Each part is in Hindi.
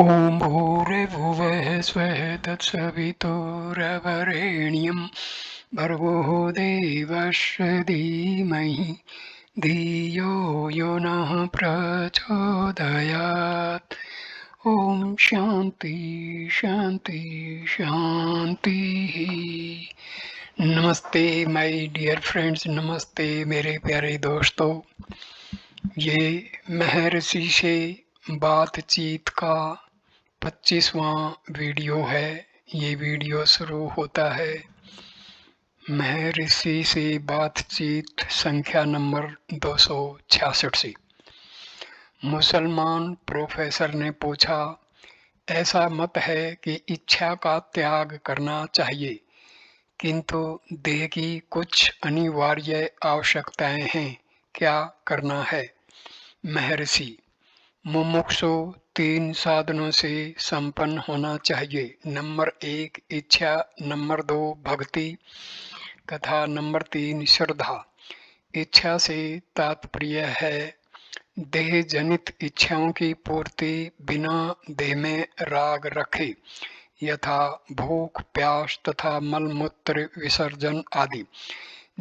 ॐ भूर्भुवः स्वः तत्सवितुर्वरेण्यं भर्गो देवस्य धीमहि धियो यो नः प्रचोदयात्। ॐ शान्ति शान्ति शान्तिः। नमस्ते माय डियर फ्रेंड्स, नमस्ते मेरे प्यारे दोस्तों। ये महर्षि से बातचीत का 25वां वीडियो है। ये वीडियो शुरू होता है महर्षि से बातचीत संख्या नंबर 266 से। मुसलमान प्रोफेसर ने पूछा, ऐसा मत है कि इच्छा का त्याग करना चाहिए, किंतु देह की कुछ अनिवार्य आवश्यकताएं हैं, क्या करना है? महर्षि, मुमुक्षु 3 साधनों से संपन्न होना चाहिए। नंबर 1 इच्छा, नंबर 2 भक्ति तथा नंबर 3 श्रद्धा। इच्छा से तात्पर्य है देह जनित इच्छाओं की पूर्ति बिना देह में राग रखे, यथा भूख, प्यास तथा मलमूत्र विसर्जन आदि।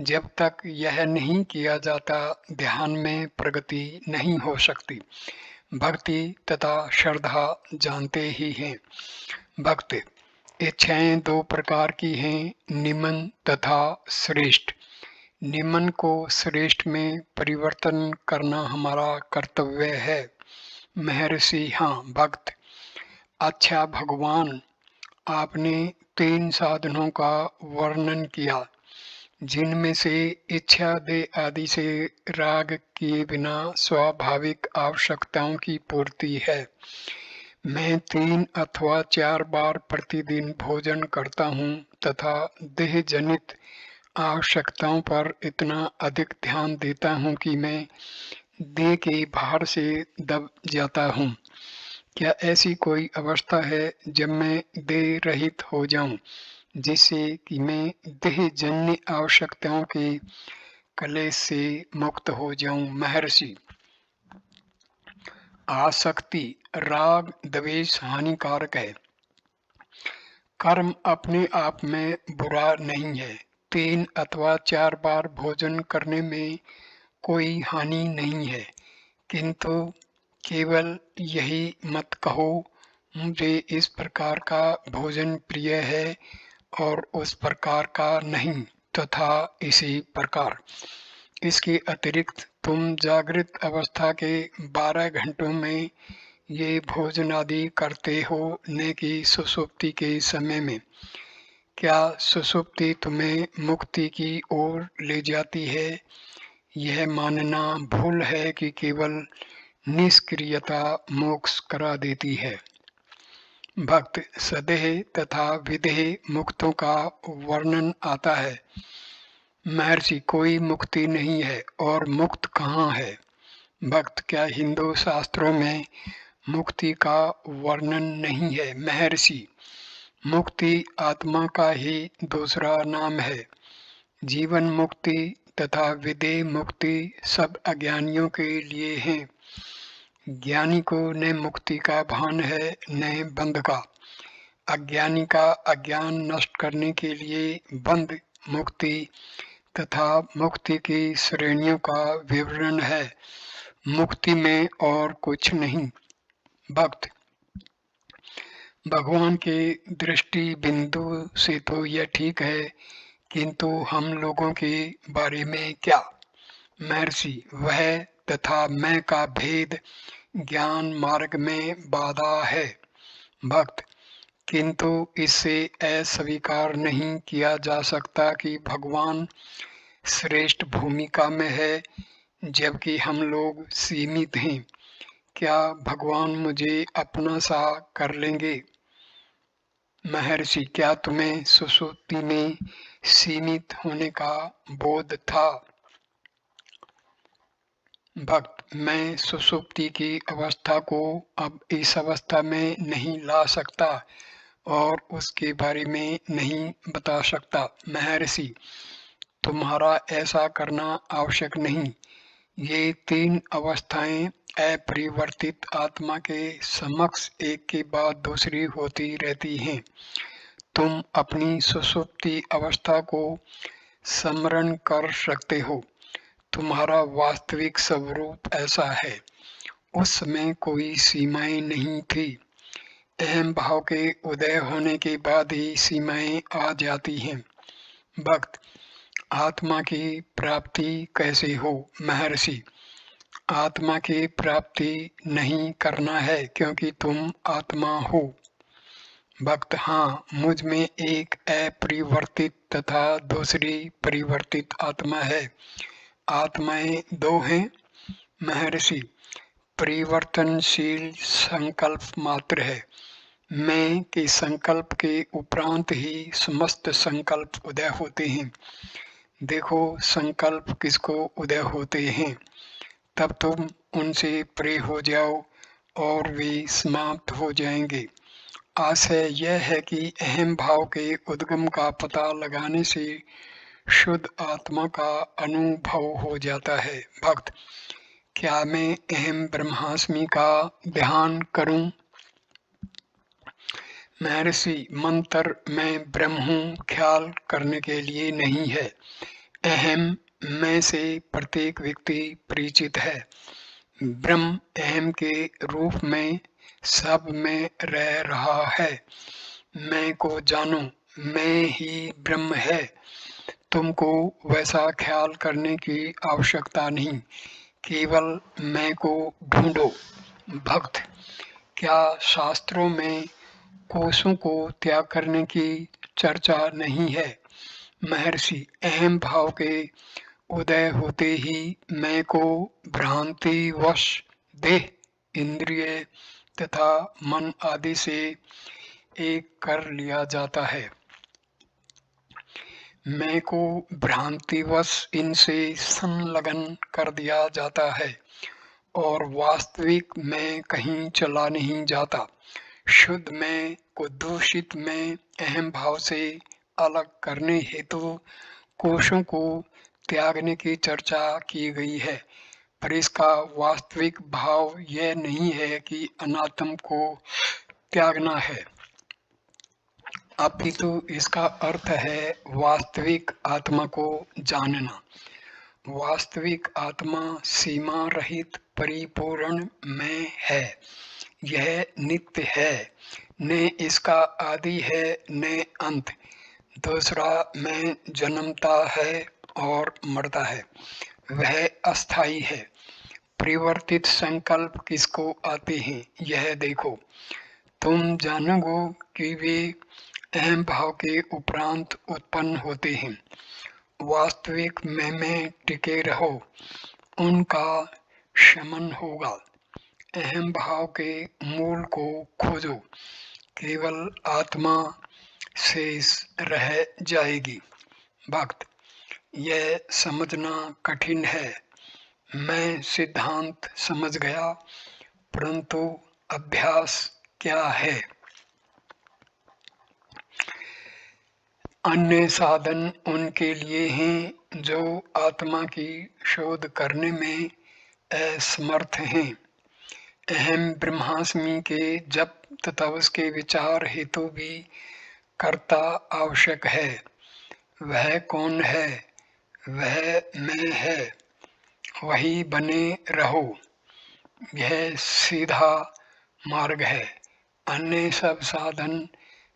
जब तक यह नहीं किया जाता, ध्यान में प्रगति नहीं हो सकती। भक्ति तथा श्रद्धा जानते ही हैं। भक्त इच्छाएं 2 प्रकार की हैं, निमन तथा श्रेष्ठ। निमन को श्रेष्ठ में परिवर्तन करना हमारा कर्तव्य है। महर्षि, हाँ भक्त। अच्छा भगवान, आपने 3 साधनों का वर्णन किया, जिनमें से इच्छा देह आदि से राग किए बिना स्वाभाविक आवश्यकताओं की पूर्ति है। मैं 3 अथवा 4 बार प्रतिदिन भोजन करता हूँ तथा देह जनित आवश्यकताओं पर इतना अधिक ध्यान देता हूँ कि मैं देह के भार से दब जाता हूँ। क्या ऐसी कोई अवस्था है जब मैं देह रहित हो जाऊं, जिससे कि मैं देह जन्य आवश्यकताओं के कलेश से मुक्त हो जाऊं? महर्षि, आसक्ति, राग, द्वेष हानिकारक है। कर्म अपने आप में बुरा नहीं है। 3 अथवा 4 बार भोजन करने में कोई हानि नहीं है, किंतु केवल यही मत कहो मुझे इस प्रकार का भोजन प्रिय है और उस प्रकार का नहीं, तथा इसी प्रकार। इसके अतिरिक्त तुम जागृत अवस्था के 12 घंटों में ये भोजन आदि करते हो, न कि सुषुप्ति के समय में। क्या सुषुप्ति तुम्हें मुक्ति की ओर ले जाती है? यह मानना भूल है कि केवल निष्क्रियता मोक्ष करा देती है। भक्त, सदेह तथा विदेह मुक्तों का वर्णन आता है। महर्षि, कोई मुक्ति नहीं है और मुक्त कहाँ है? भक्त, क्या हिंदू शास्त्रों में मुक्ति का वर्णन नहीं है? महर्षि, मुक्ति आत्मा का ही दूसरा नाम है। जीवन मुक्ति तथा विदेह मुक्ति सब अज्ञानियों के लिए हैं। ज्ञानी को न मुक्ति का भान है न बंध का। अज्ञानी का अज्ञान नष्ट करने के लिए बंध, मुक्ति तथा मुक्ति की श्रेणियों का विवरण है। मुक्ति में और कुछ नहीं। भक्त, भगवान के दृष्टि बिंदु से तो यह ठीक है, किंतु हम लोगों के बारे में क्या? महर्षि, वह तथा मैं का भेद ज्ञान मार्ग में बाधा है। भक्त, किंतु इससे अस्वीकार नहीं किया जा सकता कि भगवान श्रेष्ठ भूमिका में है, जबकि हम लोग सीमित हैं। क्या भगवान मुझे अपना सा कर लेंगे? महर्षि, क्या तुम्हें सुषुप्ति में सीमित होने का बोध था? भक्त, मैं सुषुप्ति की अवस्था को अब इस अवस्था में नहीं ला सकता और उसके बारे में नहीं बता सकता। महर्षि, तुम्हारा ऐसा करना आवश्यक नहीं। ये 3 अवस्थाएं अपरिवर्तित आत्मा के समक्ष एक के बाद दूसरी होती रहती हैं। तुम अपनी सुषुप्ति अवस्था को स्मरण कर सकते हो। तुम्हारा वास्तविक स्वरूप ऐसा है। उस समय कोई सीमाएं नहीं थी। अहम भाव के उदय होने के बाद ही सीमाएं आ जाती हैं। भक्त, आत्मा की प्राप्ति कैसे हो? महर्षि, आत्मा की प्राप्ति नहीं करना है क्योंकि तुम आत्मा हो। भक्त, हाँ, मुझ में एक अपरिवर्तित तथा दूसरी परिवर्तित आत्मा है। आत्माएं दो हैं। महर्षि, परिवर्तनशील संकल्प मात्र है। मैं के संकल्प के उपरांत ही समस्त संकल्प उदय होते हैं। देखो संकल्प किसको उदय होते हैं, तब तुम उनसे परे हो जाओ और वे समाप्त हो जाएंगे। आशय यह है कि अहम भाव के उद्गम का पता लगाने से शुद्ध आत्मा का अनुभव हो जाता है। भक्त, क्या मैं अहम ब्रह्मास्मि का ध्यान करूं? महर्षि, मंत्र मैं ब्रह्म हूँ ख्याल करने के लिए नहीं है। अहम मैं से प्रत्येक व्यक्ति परिचित है। ब्रह्म अहम के रूप में सब में रह रहा है। मैं को जानो, मैं ही ब्रह्म है। तुमको वैसा ख्याल करने की आवश्यकता नहीं, केवल मैं को ढूंढो। भक्त, क्या शास्त्रों में कोशों को त्याग करने की चर्चा नहीं है? महर्षि, अहम भाव के उदय होते ही मैं को भ्रांतिवश देह, इंद्रिय तथा मन आदि से एक कर लिया जाता है। मैं को भ्रांतिवश इनसे संलग्न कर दिया जाता है और वास्तविक मैं कहीं चला नहीं जाता। शुद्ध मैं को दूषित मैं अहम भाव से अलग करने हेतु कोशों को त्यागने की चर्चा की गई है, पर इसका वास्तविक भाव यह नहीं है कि अनात्म को त्यागना है, अपितु इसका अर्थ है वास्तविक आत्मा को जानना। वास्तविक आत्मा सीमा रहित परिपूर्ण मैं है। यह नित्य है, न इसका आदि है न अंत। दूसरा मैं जन्मता है और मरता है, वह अस्थाई है। परिवर्तित संकल्प किसको आते हैं, यह देखो। तुम जानोगे कि वे अहम भाव के उपरांत उत्पन्न होते हैं। वास्तविक मैं में टिके रहो, उनका शमन होगा। अहम भाव के मूल को खोजो, केवल आत्मा शेष रह जाएगी। भक्त, यह समझना कठिन है। मैं सिद्धांत समझ गया, परंतु अभ्यास क्या है? अन्य साधन उनके लिए हैं जो आत्मा की शोध करने में असमर्थ हैं। अहम ब्रह्मास्मि के जप तथा उसके विचार हेतु भी कर्ता आवश्यक है। वह कौन है? वह मैं है। वही बने रहो, यह सीधा मार्ग है। अन्य सब साधन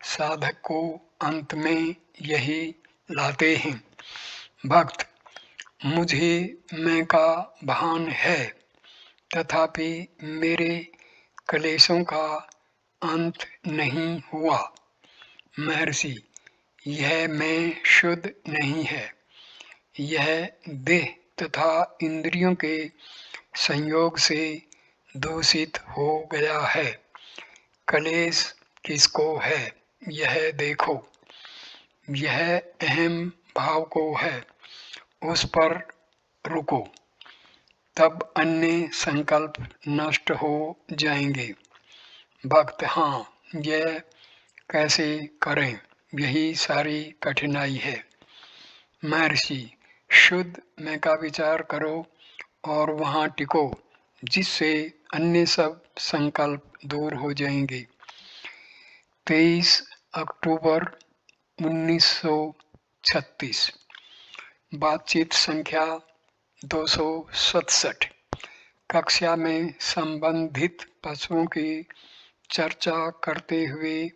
साधक को अंत में यही लाते हैं। भक्त, मुझे मैं का भान है, तथापि मेरे क्लेशों का अंत नहीं हुआ। महर्षि, यह मैं शुद्ध नहीं है। यह देह तथा इंद्रियों के संयोग से दूषित हो गया है। क्लेश किसको है, यह देखो। यह अहम भाव को है, उस पर रुको, तब अन्य संकल्प नष्ट हो जाएंगे। भक्त, हाँ, यह कैसे करें, यही सारी कठिनाई है। महर्षि, शुद्ध मैं का विचार करो और वहाँ टिको, जिससे अन्य सब संकल्प दूर हो जाएंगे। 23 अक्टूबर 1936। बातचीत संख्या 267। कक्षा में संबंधित पशुओं की चर्चा करते हुए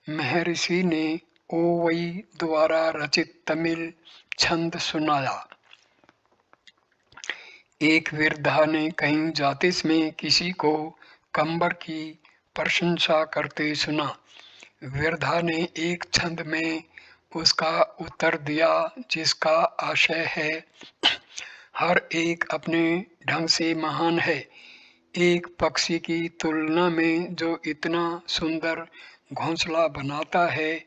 महर्षि ने ओवई द्वारा रचित तमिल छंद सुनाया। एक वृद्धा ने कहीं ज्योतिष में किसी को कंबर की प्रशंसा करते सुना। वृद्धा ने एक छंद में उसका उत्तर दिया, जिसका आशय है, हर एक अपने ढंग से महान है। एक पक्षी की तुलना में जो इतना सुंदर घोंसला बनाता है,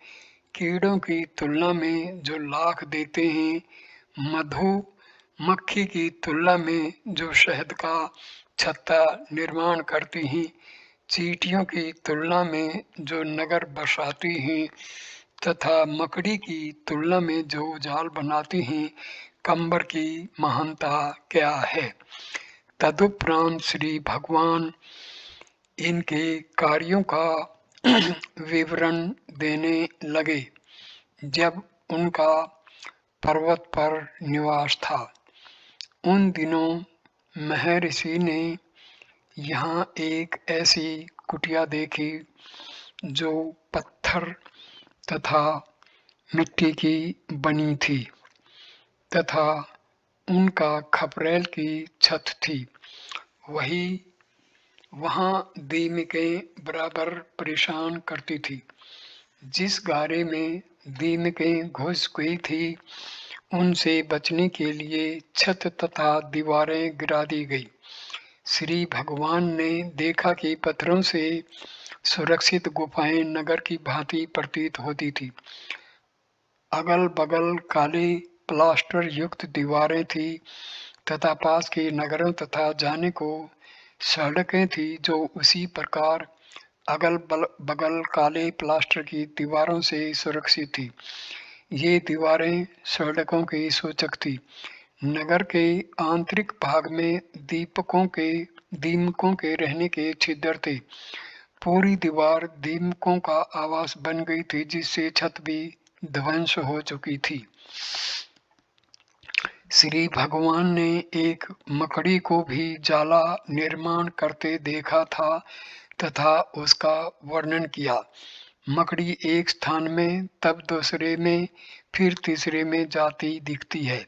कीड़ों की तुलना में जो लाख देते हैं, मधुमक्खी की तुलना में जो शहद का छत्ता निर्माण करती हैं, चींटियों की तुलना में जो नगर बसाती हैं तथा मकड़ी की तुलना में जो जाल बनाती हैं, कंबर की महानता क्या है। तदुपरांत श्री भगवान इनके कार्यों का विवरण देने लगे। जब उनका पर्वत पर निवास था, उन दिनों महर्षि ने यहाँ एक ऐसी कुटिया देखी जो पत्थर तथा मिट्टी की बनी थी तथा उनका खपरेल की छत थी। वहाँ दीमकें बराबर परेशान करती थी। जिस गारे में दीमकें घुस गई थी, उनसे बचने के लिए छत तथा दीवारें गिरा दी गई। श्री भगवान ने देखा कि पत्थरों से सुरक्षित गुफाएं नगर की भांति प्रतीत होती थी। अगल बगल काले प्लास्टर युक्त दीवारें थी तथा पास के नगरों तथा जाने को सड़कें थी जो उसी प्रकार अगल बगल काले प्लास्टर की दीवारों से सुरक्षित थी। ये दीवारें सड़कों की सूचक थी। नगर के आंतरिक भाग में दीमकों के रहने के छिद्र थे। पूरी दीवार दीमकों का आवास बन गई थी, जिससे छत भी ध्वंस हो चुकी थी। श्री भगवान ने एक मकड़ी को भी जाला निर्माण करते देखा था तथा उसका वर्णन किया। मकड़ी एक स्थान में, तब दूसरे में, फिर तीसरे में जाती दिखती है।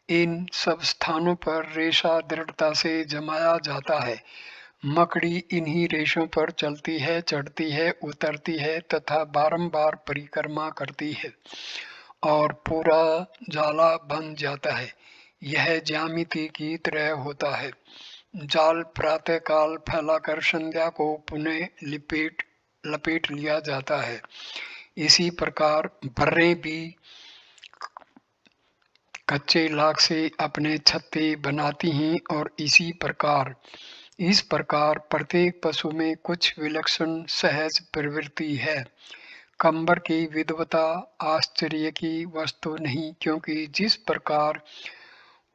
इन सब स्थानों पर रेशा दृढ़ता से जमाया जाता है। मकड़ी इन्हीं रेशों पर चलती है, चढ़ती है, उतरती है तथा बारंबार परिक्रमा करती है और पूरा जाला बन जाता है। यह ज्यामिति की तरह होता है। जाल प्रातःकाल फैलाकर संध्या को पुनः लपेट लिया जाता है। इसी प्रकार बर्रें भी कच्चे लाख से अपने छत्ते बनाती हैं और इस प्रकार प्रत्येक पशु में कुछ विलक्षण सहज प्रवृत्ति है। कंबर की विद्वता आश्चर्य की वस्तु नहीं, क्योंकि जिस प्रकार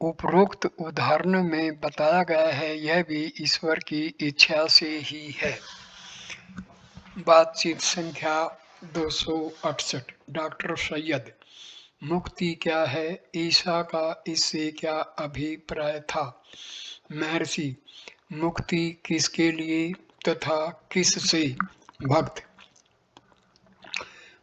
उपरोक्त उदाहरण में बताया गया है, यह भी ईश्वर की इच्छा से ही है। बातचीत संख्या 268। डॉक्टर सैयद, मुक्ति क्या है? ईसा का इससे क्या अभिप्राय था? महर्षि, मुक्ति किसके लिए तथा किससे? भक्त,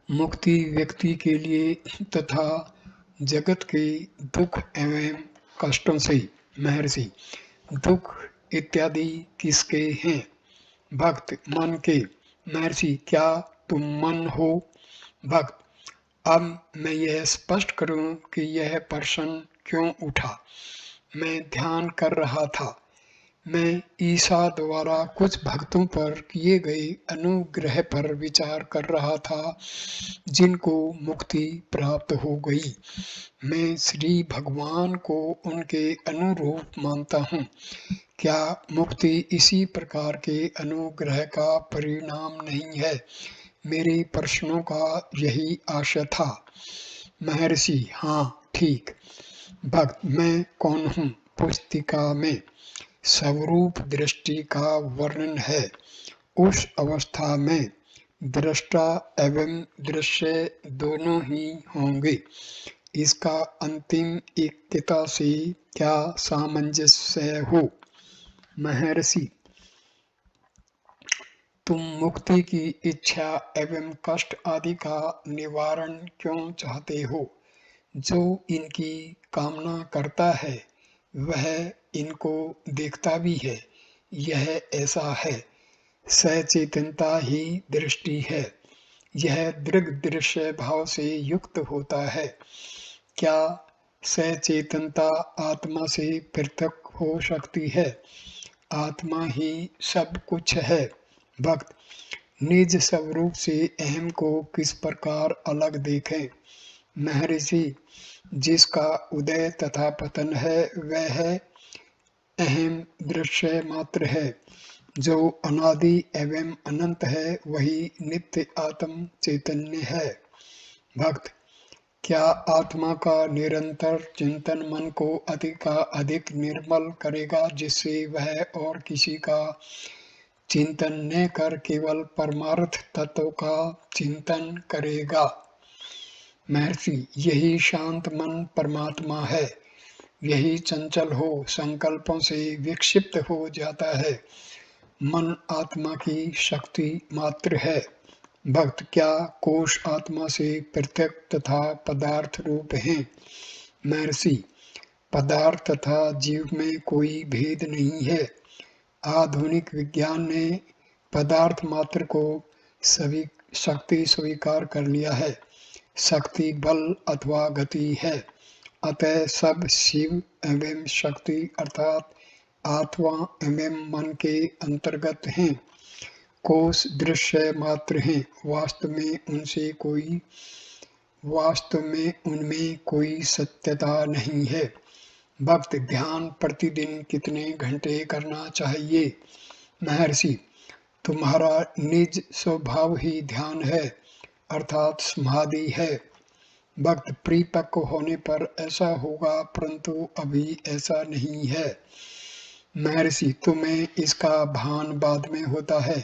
मुक्ति व्यक्ति के लिए तथा जगत के दुख एवं कष्टों से। महर्षि, दुख इत्यादि किसके हैं? भक्त, मन के। महर्षि, क्या तुम मन हो? भक्त, अब मैं यह स्पष्ट करूं कि यह प्रश्न क्यों उठा। मैं ध्यान कर रहा था। मैं ईसा द्वारा कुछ भक्तों पर किए गए अनुग्रह पर विचार कर रहा था, जिनको मुक्ति प्राप्त हो गई। मैं श्री भगवान को उनके अनुरूप मानता हूँ। क्या मुक्ति इसी प्रकार के अनुग्रह का परिणाम नहीं है? मेरे प्रश्नों का यही आशय था। महर्षि, हाँ, ठीक। भक्त, मैं कौन हूँ? पुस्तिका में। स्वरूप दृष्टि का वर्णन है। उस अवस्था में दृष्टा एवं दृश्य दोनों ही होंगे। इसका अंतिम एकता से क्या सामंजस्य हो? महर्षि, तुम मुक्ति की इच्छा एवं कष्ट आदि का निवारण क्यों चाहते हो? जो इनकी कामना करता है वह इनको देखता भी है। यह ऐसा है। सचेतनता ही दृष्टि है। यह दृग दृश्य भाव से युक्त होता है। क्या सचेतनता आत्मा से पृथक हो सकती है? आत्मा ही सब कुछ है। भक्त, निज स्वरूप से अहम को किस प्रकार अलग देखें? महर्षि, जिसका उदय तथा पतन है वह अहम दृश्य मात्र है। जो अनादि एवं अनंत है वही नित्य आत्म चैतन्य है। भक्त, क्या आत्मा का निरंतर चिंतन मन को अधिक का अधिक निर्मल करेगा, जिससे वह और किसी का चिंतन न कर केवल परमार्थ तत्व का चिंतन करेगा? महर्षि, यही शांत मन परमात्मा है। यही चंचल हो संकल्पों से विक्षिप्त हो जाता है। मन आत्मा की शक्ति मात्र है। भक्त, क्या कोश आत्मा से पृथक तथा पदार्थ रूप हैं? महर्षि, पदार्थ तथा जीव में कोई भेद नहीं है। आधुनिक विज्ञान ने पदार्थ मात्र को सभी शक्ति स्वीकार कर लिया है। शक्ति बल अथवा गति है। अतः सब शिव एवं शक्ति अर्थात आत्मा एवं मन के अंतर्गत हैं। कोश दृश्य मात्र हैं। वास्तव में उनमें कोई सत्यता नहीं है। भक्त, ध्यान प्रतिदिन कितने घंटे करना चाहिए? महर्षि, तुम्हारा निज स्वभाव ही ध्यान है अर्थात समाधि है। भक्त, परिपक्व होने पर ऐसा होगा, परंतु अभी ऐसा नहीं है। महर्षि, तुम्हें इसका भान बाद में होता है।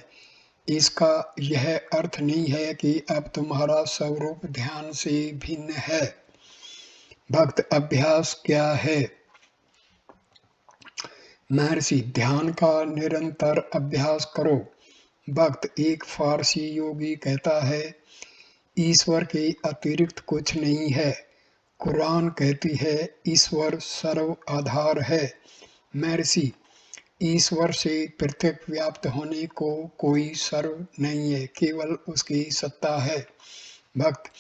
इसका यह अर्थ नहीं है कि अब तुम्हारा स्वरूप ध्यान से भिन्न है। भक्त, अभ्यास क्या है? महर्षि, ध्यान का निरंतर अभ्यास करो। भक्त, एक फारसी योगी कहता है, ईश्वर के अतिरिक्त कुछ नहीं है। कुरान कहती है ईश्वर सर्व आधार है। महर्षि, ईश्वर से पृथक व्याप्त होने को कोई सर्व नहीं है, केवल उसकी सत्ता है। भक्त,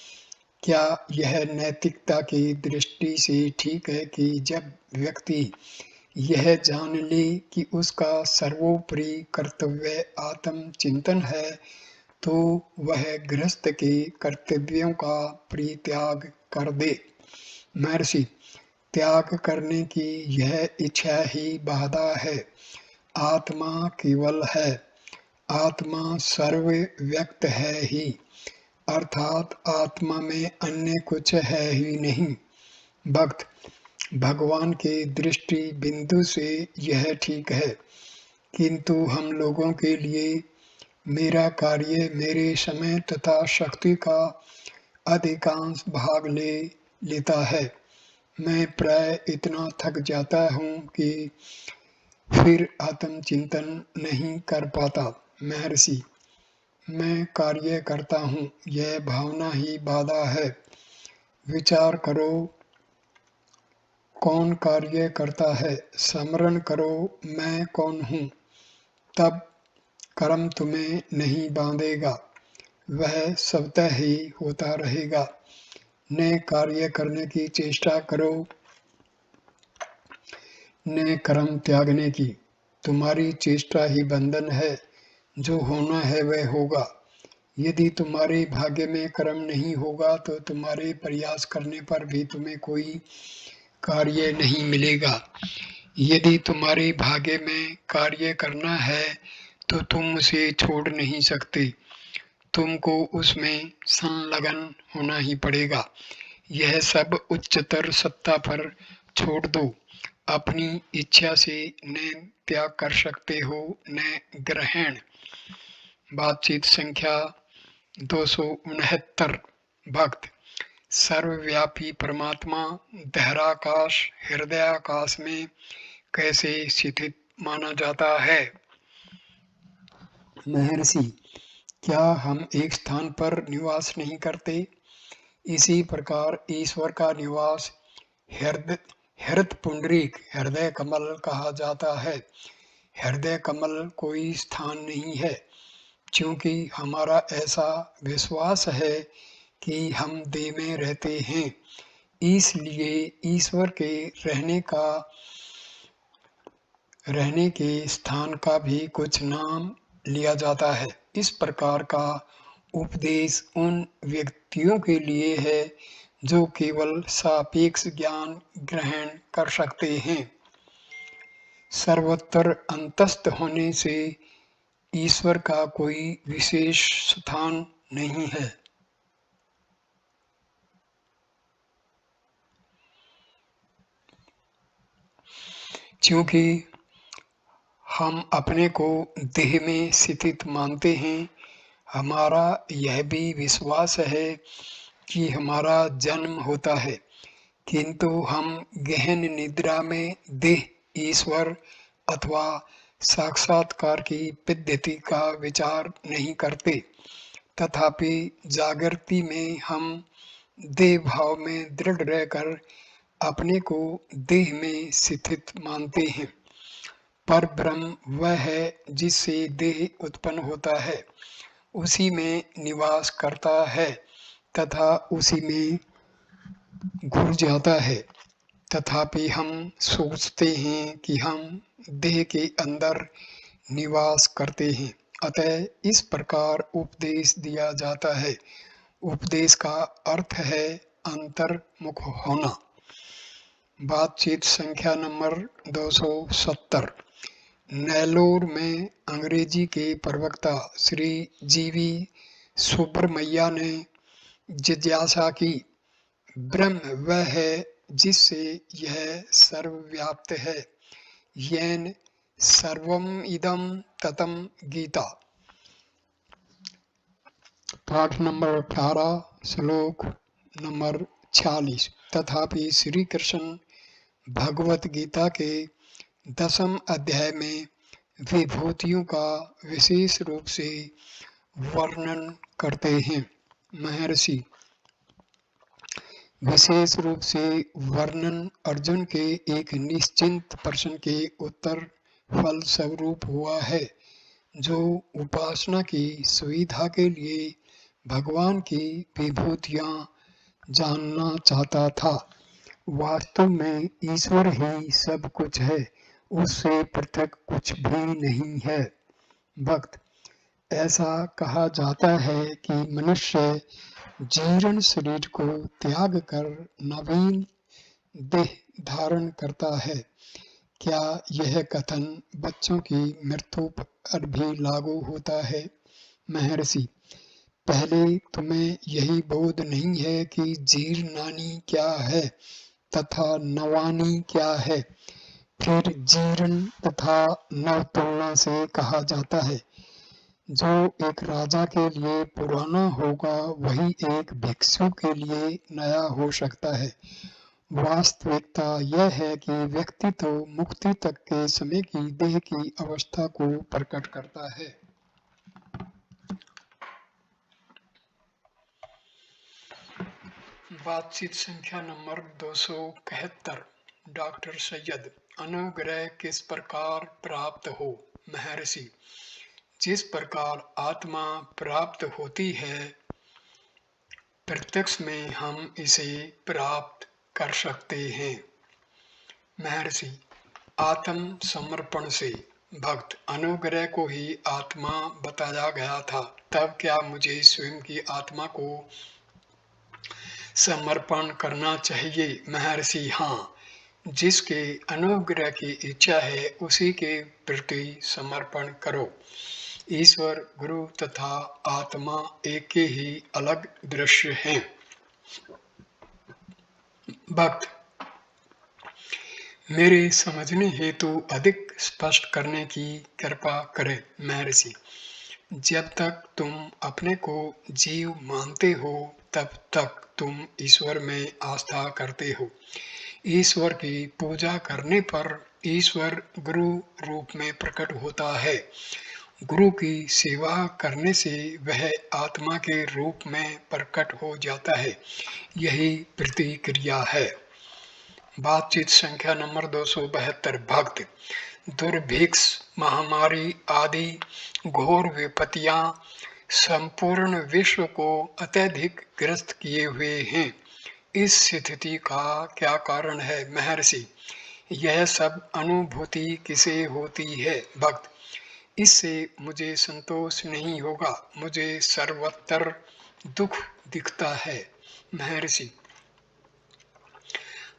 क्या यह नैतिकता की दृष्टि से ठीक है कि जब व्यक्ति यह जान ले कि उसका सर्वोपरि कर्तव्य आत्म चिंतन है, तो वह गृहस्थ के कर्तव्यों का परित्याग कर दे? महर्षि, त्याग करने की यह इच्छा ही बाधा है। आत्मा केवल है। आत्मा सर्वव्यक्त है ही, अर्थात आत्मा में अन्य कुछ है ही नहीं। भक्त, भगवान के दृष्टि बिंदु से यह ठीक है, किंतु हम लोगों के लिए मेरा कार्य मेरे समय तथा शक्ति का अधिकांश भाग ले लेता है। मैं प्राय इतना थक जाता हूँ कि फिर आत्मचिंतन नहीं कर पाता। महर्षि, मैं कार्य करता हूँ, यह भावना ही बाधा है। विचार करो, कौन कार्य करता है? स्मरण करो, मैं कौन हूँ। तब कर्म तुम्हें नहीं बांधेगा, वह स्वतः ही होता रहेगा। न कार्य करने की चेष्टा करो, न कर्म त्यागने की। तुम्हारी चेष्टा ही बंधन है। जो होना है वह होगा। यदि तुम्हारे भाग्य में कर्म नहीं होगा तो तुम्हारे प्रयास करने पर भी तुम्हें कोई कार्य नहीं मिलेगा। यदि तुम्हारे भाग्य में कार्य करना है तो तुम उसे छोड़ नहीं सकते। तुमको उसमें संलग्न होना ही पड़ेगा। यह सब उच्चतर सत्ता पर छोड़ दो। अपनी इच्छा से न त्याग कर सकते हो न ग्रहण। बातचीत संख्या 269। भक्त सर्वव्यापी परमात्मा दहराकाश हृदयाकाश में कैसे स्थित माना जाता है? महर्षि, क्या हम एक स्थान पर निवास नहीं करते? इसी प्रकार ईश्वर का निवास हृदय पुंडरीक हृदय कमल कहा जाता है। हृदय कमल कोई स्थान नहीं है, क्योंकि हमारा ऐसा विश्वास है कि हम देह में रहते हैं, इसलिए ईश्वर के रहने के स्थान का भी कुछ नाम लिया जाता है। इस प्रकार का उपदेश उन व्यक्तियों के लिए है जो केवल सापेक्ष ज्ञान ग्रहण कर सकते हैं। सर्वत्र अंतस्थ होने से ईश्वर का कोई विशेष स्थान नहीं है। क्योंकि हम अपने को देह में स्थित मानते हैं, हमारा यह भी विश्वास है कि हमारा जन्म होता है, किंतु हम गहन निद्रा में देह, ईश्वर अथवा साक्षात्कार की पद्धति का विचार नहीं करते। तथापि जागृति में हम देह भाव में दृढ़ रहकर अपने को देह में स्थित मानते हैं। पर ब्रह्म वह है जिससे देह उत्पन्न होता है, उसी में निवास करता है तथा उसी में घुल जाता है। तथापि हम सोचते हैं कि हम देह के अंदर निवास करते हैं, अतः इस प्रकार उपदेश दिया जाता है। उपदेश का अर्थ है अंतर्मुख होना। बातचीत संख्या नंबर 270। नेलोर में अंग्रेजी के प्रवक्ता श्री जीवी सुब्रमण्या ने जिज्ञासा की, ब्रह्म वह है जिससे यह सर्वव्याप्त है। येन सर्वम इदम ततम गीता। पाठ नंबर 18, श्लोक नंबर 46। तथापि श्री कृष्ण भगवत गीता के 10वें अध्याय में विभूतियों का विशेष रूप से वर्णन करते हैं। महर्षि, विशेष रूप से वर्णन अर्जुन के एक निश्चित प्रश्न के उत्तर फल स्वरूप हुआ है, जो उपासना की सुविधा के लिए भगवान की विभूतियां जानना चाहता था। वास्तव में ईश्वर ही सब कुछ है, उससे पृथक कुछ भी नहीं है। भक्त, ऐसा कहा जाता है कि मनुष्य जीर्ण शरीर को त्याग कर नवीन देह धारण करता है। क्या यह कथन बच्चों की मृत्यु पर भी लागू होता है? महर्षि, पहले तुम्हें यही बोध नहीं है कि जीर्णानी क्या है तथा नवानी क्या है। फिर जीर्ण तथा नव तुलना से कहा जाता है। जो एक राजा के लिए पुराना होगा वही एक भिक्षु के लिए नया हो सकता है। वास्तविकता यह है कि व्यक्ति तो मुक्ति तक के समय की देह की अवस्था को प्रकट करता है। बातचीत संख्या नंबर 271। डॉक्टर सैयद, अनुग्रह किस प्रकार प्राप्त हो? महर्षि, जिस प्रकार आत्मा प्राप्त होती है, प्रत्यक्ष में हम इसे प्राप्त कर सकते हैं। महर्षि, आत्म समर्पण से। भक्त, अनुग्रह को ही आत्मा बताया गया था, तब क्या मुझे स्वयं की आत्मा को समर्पण करना चाहिए? महर्षि, हाँ, जिसके अनुग्रह की इच्छा है उसी के प्रति समर्पण करो। ईश्वर, गुरु तथा आत्मा एक के ही अलग दृश्य हैं। भक्त, मेरे समझने हेतु अधिक स्पष्ट करने की कृपा करें। महर्षि, जब तक तुम अपने को जीव मानते हो, तब तक तुम ईश्वर में आस्था करते हो। ईश्वर की पूजा करने पर ईश्वर गुरु रूप में प्रकट होता है। गुरु की सेवा करने से वह आत्मा के रूप में प्रकट हो जाता है। यही प्रतिक्रिया है। बातचीत संख्या नंबर 272। भक्त, दुर्भिक्ष, महामारी आदि घोर विपत्तियां संपूर्ण विश्व को अत्यधिक ग्रस्त किए हुए हैं। इस स्थिति का क्या कारण है? महर्षि, यह सब अनुभूति किसे होती है? भक्त, इससे मुझे संतोष नहीं होगा, मुझे सर्वत्र दुख दिखता है। महर्षि,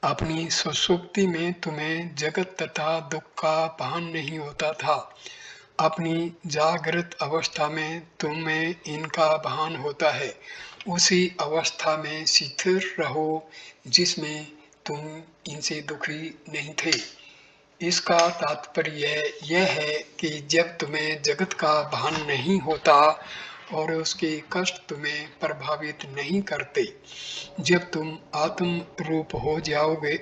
अपनी सुषुप्ति में तुम्हें जगत तथा दुख का भान नहीं होता था। अपनी जागृत अवस्था में तुम्हें इनका भान होता है। उसी अवस्था में स्थिर रहो जिसमें तुम इनसे दुखी नहीं थे। इसका तात्पर्य यह है कि जब तुम्हें जगत का भान नहीं होता और उसके कष्ट तुम्हें प्रभावित नहीं करते, जब तुम आत्म रूप हो जाओगे,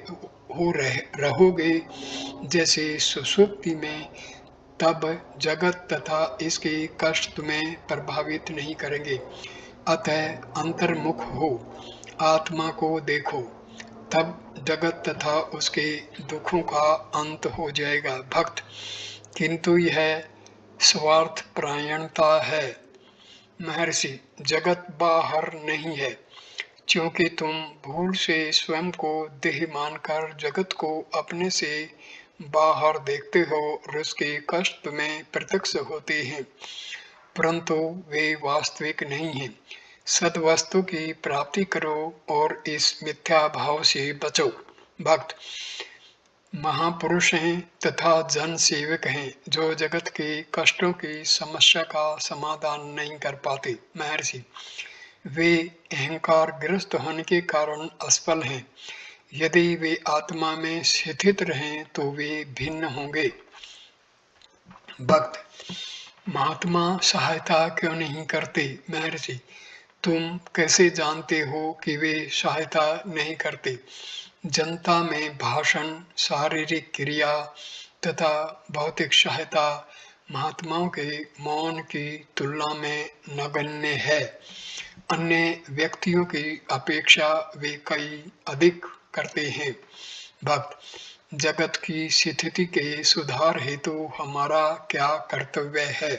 रहोगे जैसे सुषुप्ति में, तब जगत तथा इसके कष्ट तुम्हें प्रभावित नहीं करेंगे। अतः अंतर्मुख हो, आत्मा को देखो, तब जगत तथा उसके दुखों का अंत हो जाएगा। भक्त, किंतु यह स्वार्थ परायणता है। महर्षि, जगत बाहर नहीं है, क्योंकि तुम भूल से स्वयं को देह मानकर जगत को अपने से बाहर देखते हो और उसके कष्ट तुम्हें प्रत्यक्ष होते हैं, परंतु वे वास्तविक नहीं हैं। सद्वस्तु की प्राप्ति करो और इस मिथ्या भाव से बचो। भक्त, महापुरुष हैं तथा जन सेवक हैं जो जगत के कष्टों की समस्या का समाधान नहीं कर पाते। महर्षि, वे अहंकार ग्रस्त होने के कारण असफल हैं। यदि वे आत्मा में स्थित रहें तो वे भिन्न होंगे। भक्त, महात्मा सहायता क्यों नहीं करते? महर्षि, तुम कैसे जानते हो कि वे सहायता नहीं करते? जनता में भाषण, शारीरिक क्रिया तथा भौतिक सहायता महात्माओं के मौन की तुलना में नगण्य है। अन्य व्यक्तियों की अपेक्षा वे कई अधिक करते हैं। भक्त, जगत की स्थिति के सुधार हेतु हमारा क्या कर्तव्य है?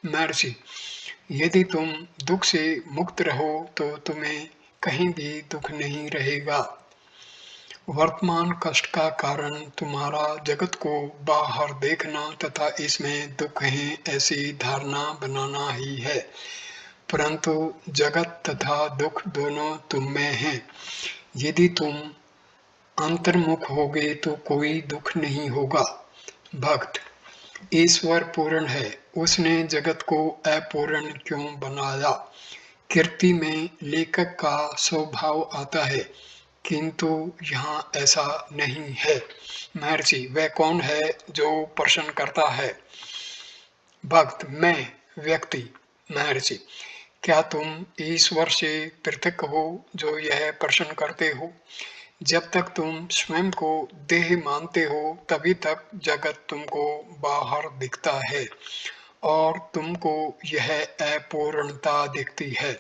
महर्षि, यदि तुम दुख से मुक्त रहो तो तुम्हें कहीं भी दुख नहीं रहेगा। वर्तमान कष्ट का कारण तुम्हारा जगत को बाहर देखना तथा इसमें दुख है ऐसी धारणा बनाना ही है, परंतु जगत तथा दुख दोनों तुम में हैं। यदि तुम अंतर्मुख होगे तो कोई दुख नहीं होगा। भक्त, ईश्वर पूर्ण है, उसने जगत को अपूर्ण क्यों बनाया? कृति में लेखक का स्वभाव आता है, किंतु यहाँ ऐसा नहीं है। महर्षि, वह कौन है जो प्रश्न करता है? भक्त, मैं, व्यक्ति। महर्षि, क्या तुम ईश्वर से पृथक हो जो यह प्रश्न करते हो? जब तक तुम स्वयं को देह मानते हो तभी तक जगत तुमको बाहर दिखता है और तुमको यह अपूर्णता दिखती है।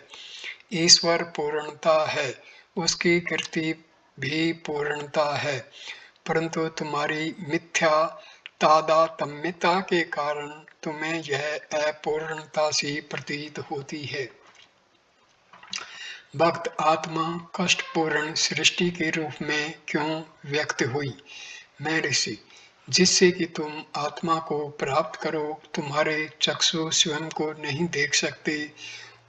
ईश्वर पूर्णता है, उसकी कृति भी पूर्णता है, परंतु तुम्हारी मिथ्या तादात्म्यता के कारण तुम्हें यह अपूर्णता सी प्रतीत होती है। भक्त, आत्मा कष्टपूर्ण सृष्टि के रूप में क्यों व्यक्त हुई? महर्षि, जिससे कि तुम आत्मा को प्राप्त करो। तुम्हारे चक्षु स्वयं को नहीं देख सकते,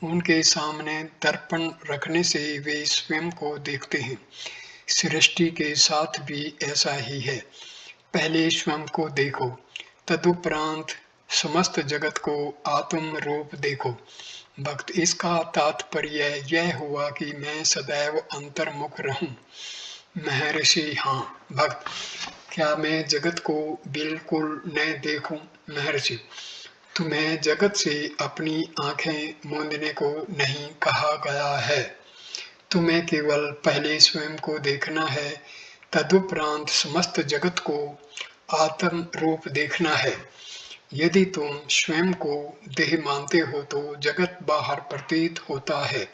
उनके सामने दर्पण रखने से वे स्वयं को देखते हैं। सृष्टि के साथ भी ऐसा ही है। पहले स्वयं को देखो, तदुपरांत समस्त जगत को आत्म रूप देखो। भक्त, इसका तात्पर्य यह हुआ कि मैं सदैव अंतर्मुख रहूं। महर्षि, हाँ। भक्त, क्या मैं जगत को बिल्कुल न देखूं? महर्षि, तुम्हें जगत से अपनी आंखें मूंदने को नहीं कहा गया है। तुम्हें केवल पहले स्वयं को देखना है, तदुपरांत समस्त जगत को आत्म रूप देखना है। यदि तुम स्वयं को देह मानते हो तो जगत बाहर प्रतीत होता है,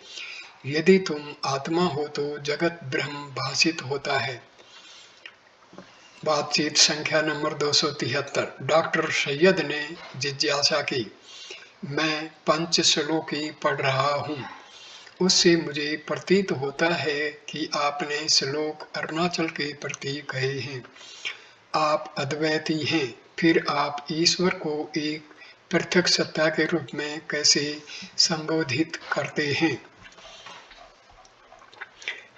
यदि तुम आत्मा हो तो जगत ब्रह्म भासित होता है। बातचीत संख्या नंबर 273। डॉक्टर सैयद ने जिज्ञासा की, मैं पंचश्लोकी पढ़ रहा हूँ, उससे मुझे प्रतीत होता है कि आपने श्लोक अरुणाचल के प्रति कहे हैं। आप अद्वैती हैं, फिर आप ईश्वर को एक पृथक सत्ता के रूप में कैसे संबोधित करते हैं?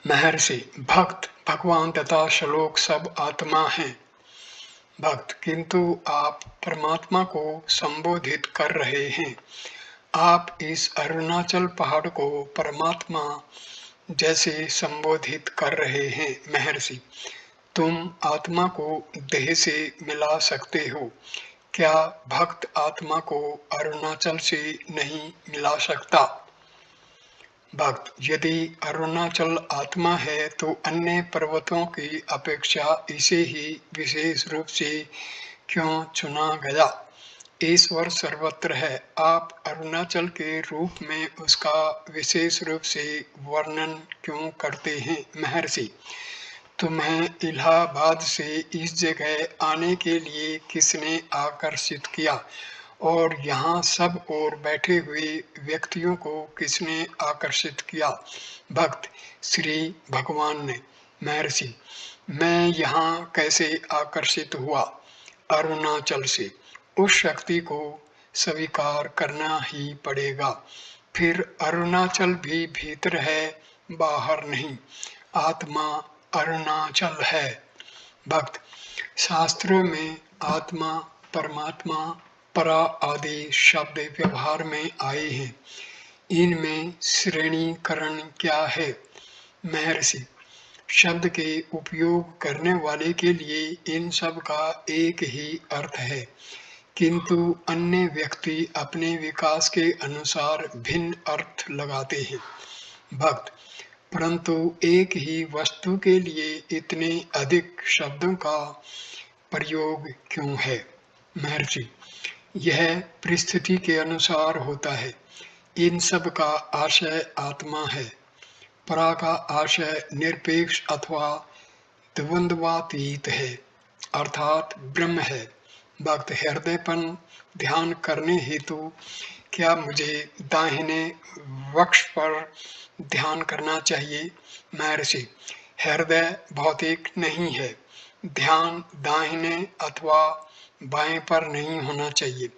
महर्षि, भक्त, भगवान तथा श्लोक सब आत्मा हैं। भक्त, किंतु आप परमात्मा को संबोधित कर रहे हैं। आप इस अरुणाचल पहाड़ को परमात्मा जैसे संबोधित कर रहे हैं। महर्षि, तुम आत्मा को देह से मिला सकते हो, क्या भक्त आत्मा को अरुणाचल से नहीं मिला सकता? भक्त, यदि अरुणाचल आत्मा है तो अन्य पर्वतों की अपेक्षा इसे ही विशेष रूप से क्यों चुना गया? ईश्वर सर्वत्र है, आप अरुणाचल के रूप में उसका विशेष रूप से वर्णन क्यों करते हैं? महर्षि, तुम्हें इलाहाबाद से इस जगह आने के लिए किसने आकर्षित किया और यहाँ सब और बैठे हुए व्यक्तियों को किसने आकर्षित किया? भक्त, श्री भगवान ने। महर्षि, मैं यहाँ कैसे आकर्षित हुआ? अरुणाचल से। उस शक्ति को स्वीकार करना ही पड़ेगा। फिर अरुणाचल भी भीतर है, बाहर नहीं। आत्मा अरुणाचल है। भक्त, शास्त्रों में आत्मा, परमात्मा, परा आदि शब्द व्यवहार में आए हैं, इनमें श्रेणीकरण क्या है? महर्षि, शब्द के उपयोग करने वाले के लिए इन सब का एक ही अर्थ है, किंतु अन्य व्यक्ति अपने विकास के अनुसार भिन्न अर्थ लगाते हैं। भक्त, परंतु एक ही वस्तु के लिए इतने अधिक शब्दों का प्रयोग क्यों है? महर्षि, यह परिस्थिति के अनुसार होता है। इन सब का आशय आत्मा है। परा का आशय निरपेक्ष अथवा द्वंद्वातीत है, अर्थात ब्रह्म है। भक्त, हृदयपन ध्यान करने हेतु क्या मुझे दाहिने वक्ष पर ध्यान करना चाहिए? महर्षि, हृदय भौतिक नहीं है, ध्यान दाहिने अथवा बाएं पर नहीं होना चाहिए,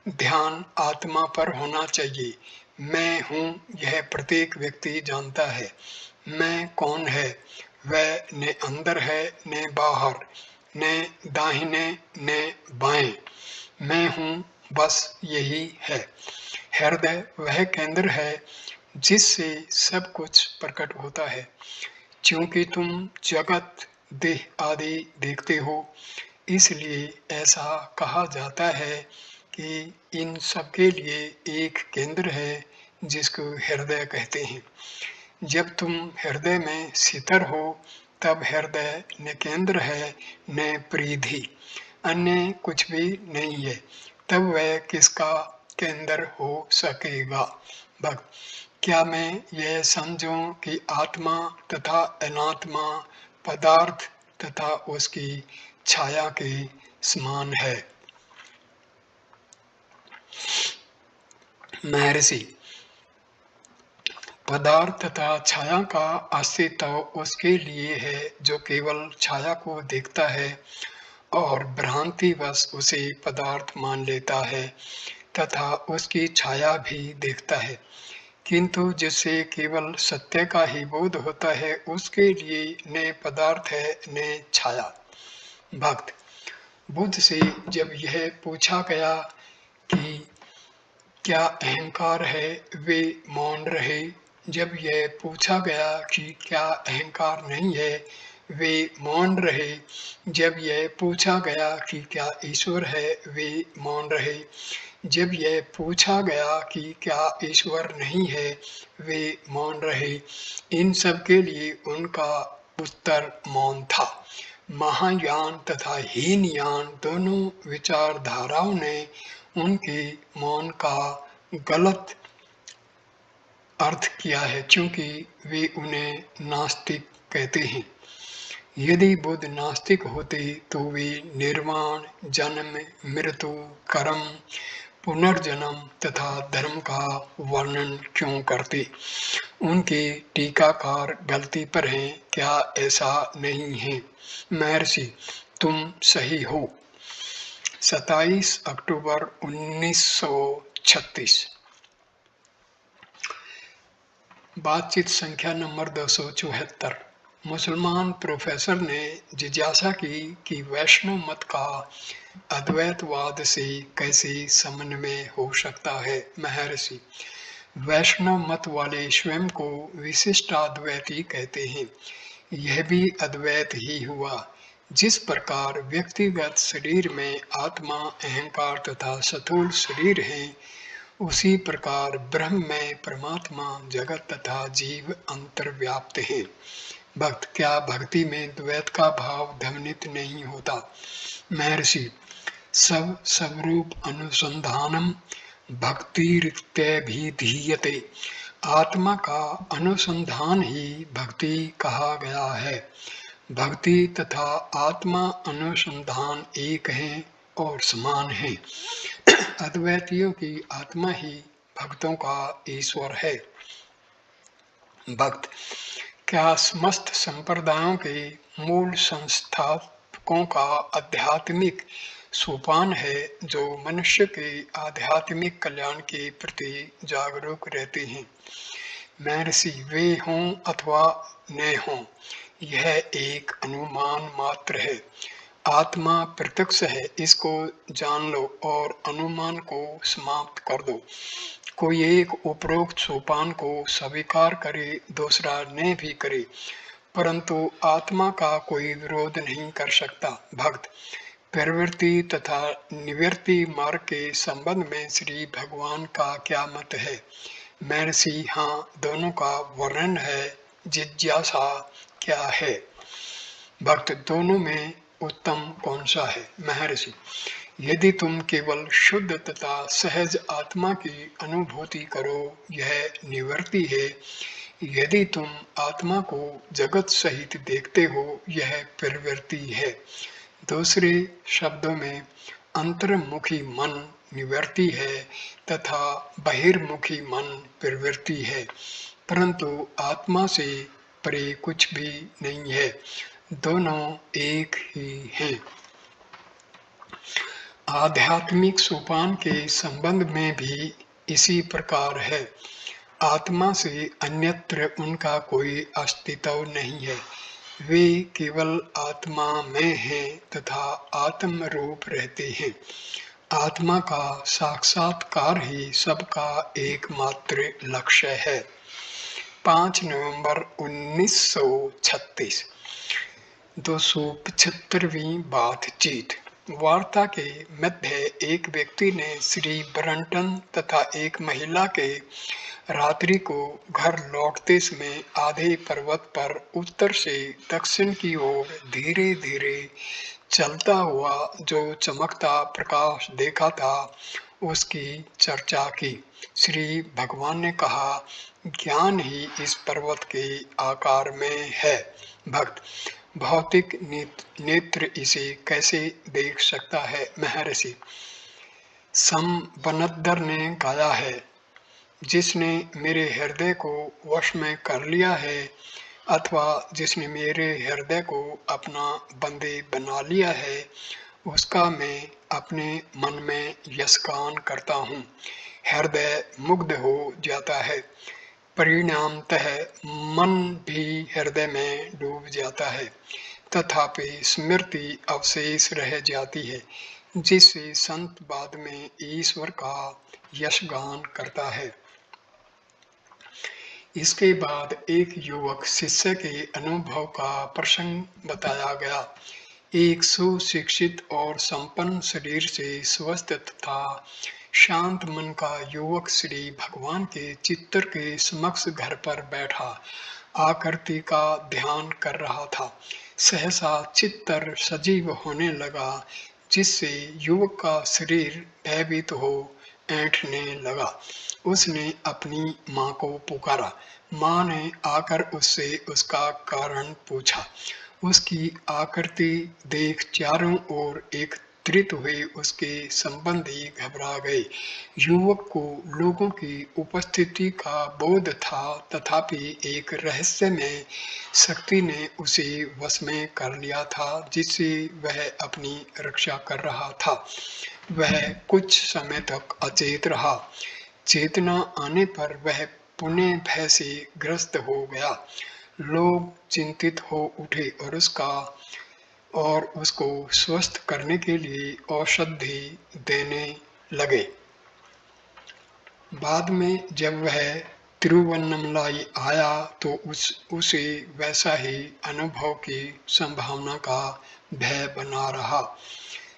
ध्यान आत्मा पर होना चाहिए। मैं हूँ यह प्रत्येक व्यक्ति जानता है। मैं कौन है? वह न अंदर है न बाहर, न दाहिने न बाएं। मैं हूँ, बस यही है। हृदय वह केंद्र है जिससे सब कुछ प्रकट होता है। क्योंकि तुम जगत, देह आदि देखते हो, इसलिए ऐसा कहा जाता है कि इन सब के लिए एक केंद्र है जिसको हृदय कहते हैं। जब तुम हृदय में स्थिर हो तब हृदय न केंद्र है न परिधि, अन्य कुछ भी नहीं है, तब वह किसका केंद्र हो सकेगा? भक्त, क्या मैं यह समझूं कि आत्मा तथा अनात्मा पदार्थ तथा उसकी छाया के समान है? महर्षि, पदार्थ तथा छाया का अस्तित्व उसके लिए है जो केवल छाया को देखता है और भ्रांतिवश उसे पदार्थ मान लेता है तथा उसकी छाया भी देखता है, किंतु जिससे केवल सत्य का ही बोध होता है उसके लिए न पदार्थ है न छाया। भक्त, बुद्ध से जब यह पूछा गया कि क्या अहंकार है, वे मौन रहे। जब यह पूछा गया कि क्या अहंकार नहीं है, वे मौन रहे। जब यह पूछा गया कि क्या ईश्वर है, वे मौन रहे। जब यह पूछा गया कि क्या ईश्वर नहीं है, वे मौन रहे। इन सब के लिए उनका उत्तर मौन था। महायान तथा हीनयान दोनों विचारधाराओं ने उनके मौन का गलत अर्थ किया है, क्योंकि वे उन्हें नास्तिक कहते हैं। यदि बुद्ध नास्तिक होते तो वे निर्वाण, जन्म, मृत्यु, कर्म, पुनर्जन्म तथा धर्म का वर्णन क्यों करते? उनके टीकाकार गलती पर हैं, क्या ऐसा नहीं है? महर्षि, तुम सही हो। 27 अक्टूबर 1936। बातचीत संख्या नंबर 274। मुसलमान प्रोफेसर ने जिज्ञासा की कि वैष्णव मत का अद्वैतवाद से कैसे समन्वय हो सकता है। महर्षि, वैष्णव मत वाले स्वयं को विशिष्टाद्वैती कहते हैं। यह भी अद्वैत ही हुआ। जिस प्रकार व्यक्तिगत शरीर में आत्मा, अहंकार तथा स्थूल शरीर हैं, उसी प्रकार ब्रह्म में परमात्मा, जगत तथा जीव अंतर्व्याप्त है। भक्त, क्या भक्ति में द्वैत का भाव ध्वनित नहीं होता? महर्षि, सब स्वरूप अनुसंधानम भक्तिरित्यभिधीयते। आत्मा का अनुसंधान ही भक्ति कहा गया है। भक्ति तथा आत्मा अनुसंधान एक हैं और समान हैं। अद्वैतियों की आत्मा ही भक्तों का ईश्वर है। भक्त, क्या समस्त संप्रदायों के मूल संस्थापकों का आध्यात्मिक सोपान है जो मनुष्य के आध्यात्मिक कल्याण के प्रति जागरूक रहते हैं? महर्षि, वे हों अथवा न हों, यह एक अनुमान मात्र है। आत्मा प्रत्यक्ष है, इसको जान लो और अनुमान को समाप्त कर दो। कोई एक उपरोक्त सोपान को स्वीकार करे, दूसरा न भी करे, परंतु आत्मा का कोई विरोध नहीं कर सकता। भक्त, प्रवृत्ति तथा निवृत्ति मार्ग के संबंध में श्री भगवान का क्या मत है? महर्षि, हाँ, दोनों का वर्णन है। जिज्ञासा क्या है? भक्त, दोनों में उत्तम कौन सा है? महर्षि, यदि तुम केवल शुद्ध तथा सहज आत्मा की अनुभूति करो, यह निवृत्ति है। यदि तुम आत्मा को जगत सहित देखते हो, यह प्रवृत्ति है। दूसरे शब्दों में, अंतर्मुखी मन निवृत्ति है तथा बहिर्मुखी मन प्रवृत्ति है, परंतु आत्मा से परे कुछ भी नहीं है। दोनों एक ही हैं। आध्यात्मिक सोपान के संबंध में भी इसी प्रकार है। आत्मा से अन्यत्र उनका कोई अस्तित्व नहीं है। वे केवल आत्मा में हैं तथा आत्म रूप रहते हैं। आत्मा का साक्षात्कार ही सबका एकमात्र लक्ष्य है। 5 नवंबर 1936। 275वीं बातचीत। वार्ता के मध्य एक व्यक्ति ने श्री ब्रंटन तथा एक महिला के रात्रि को घर लौटते समय आधे पर्वत पर उत्तर से दक्षिण की ओर धीरे धीरे चलता हुआ जो चमकता प्रकाश देखा था, उसकी चर्चा की। श्री भगवान ने कहा, ज्ञान ही इस पर्वत के आकार में है। भक्त, भौतिक नेत्र इसे कैसे देख सकता है? महर्षि, संबनद्दर ने गाया है, जिसने मेरे हृदय को वश में कर लिया है अथवा जिसने मेरे हृदय को अपना बंदे बना लिया है, उसका मैं अपने मन में यशगान करता हूँ। हृदय मुग्ध हो जाता है, परिणामतः मन भी हृदय में डूब जाता है, तथापि स्मृति अवशेष रह जाती है, जिससे संत बाद में ईश्वर का यशगान करता है। इसके बाद एक युवक शिष्य के अनुभव का प्रसंग बताया गया। एक सुशिक्षित और संपन्न शरीर से स्वस्थ तथा शांत मन का युवक श्री भगवान के चित्र के समक्ष घर पर बैठा आकृति का ध्यान कर रहा था। सहसा चित्तर सजीव होने लगा, जिससे युवक का शरीर भयभीत हो ऐंठने लगा। उसने अपनी माँ को पुकारा। माँ ने आकर उससे उसका कारण पूछा। उसकी आकृति देख चारों ओर एकत्रित हुए उसके संबंधी घबरा गए। युवक को लोगों की उपस्थिति का बोध था, तथापि एक रहस्यमय शक्ति ने उसे वश में कर लिया था, जिससे वह अपनी रक्षा कर रहा था। वह कुछ समय तक अचेत रहा। चेतना आने पर वह पुनः भय से ग्रस्त हो गया। लोग चिंतित हो उठे और उसको स्वस्थ करने के लिए औषधि देने लगे। बाद में जब वह तिरुवन्नमलाई आया तो उसे वैसा ही अनुभव की संभावना का भय बना रहा।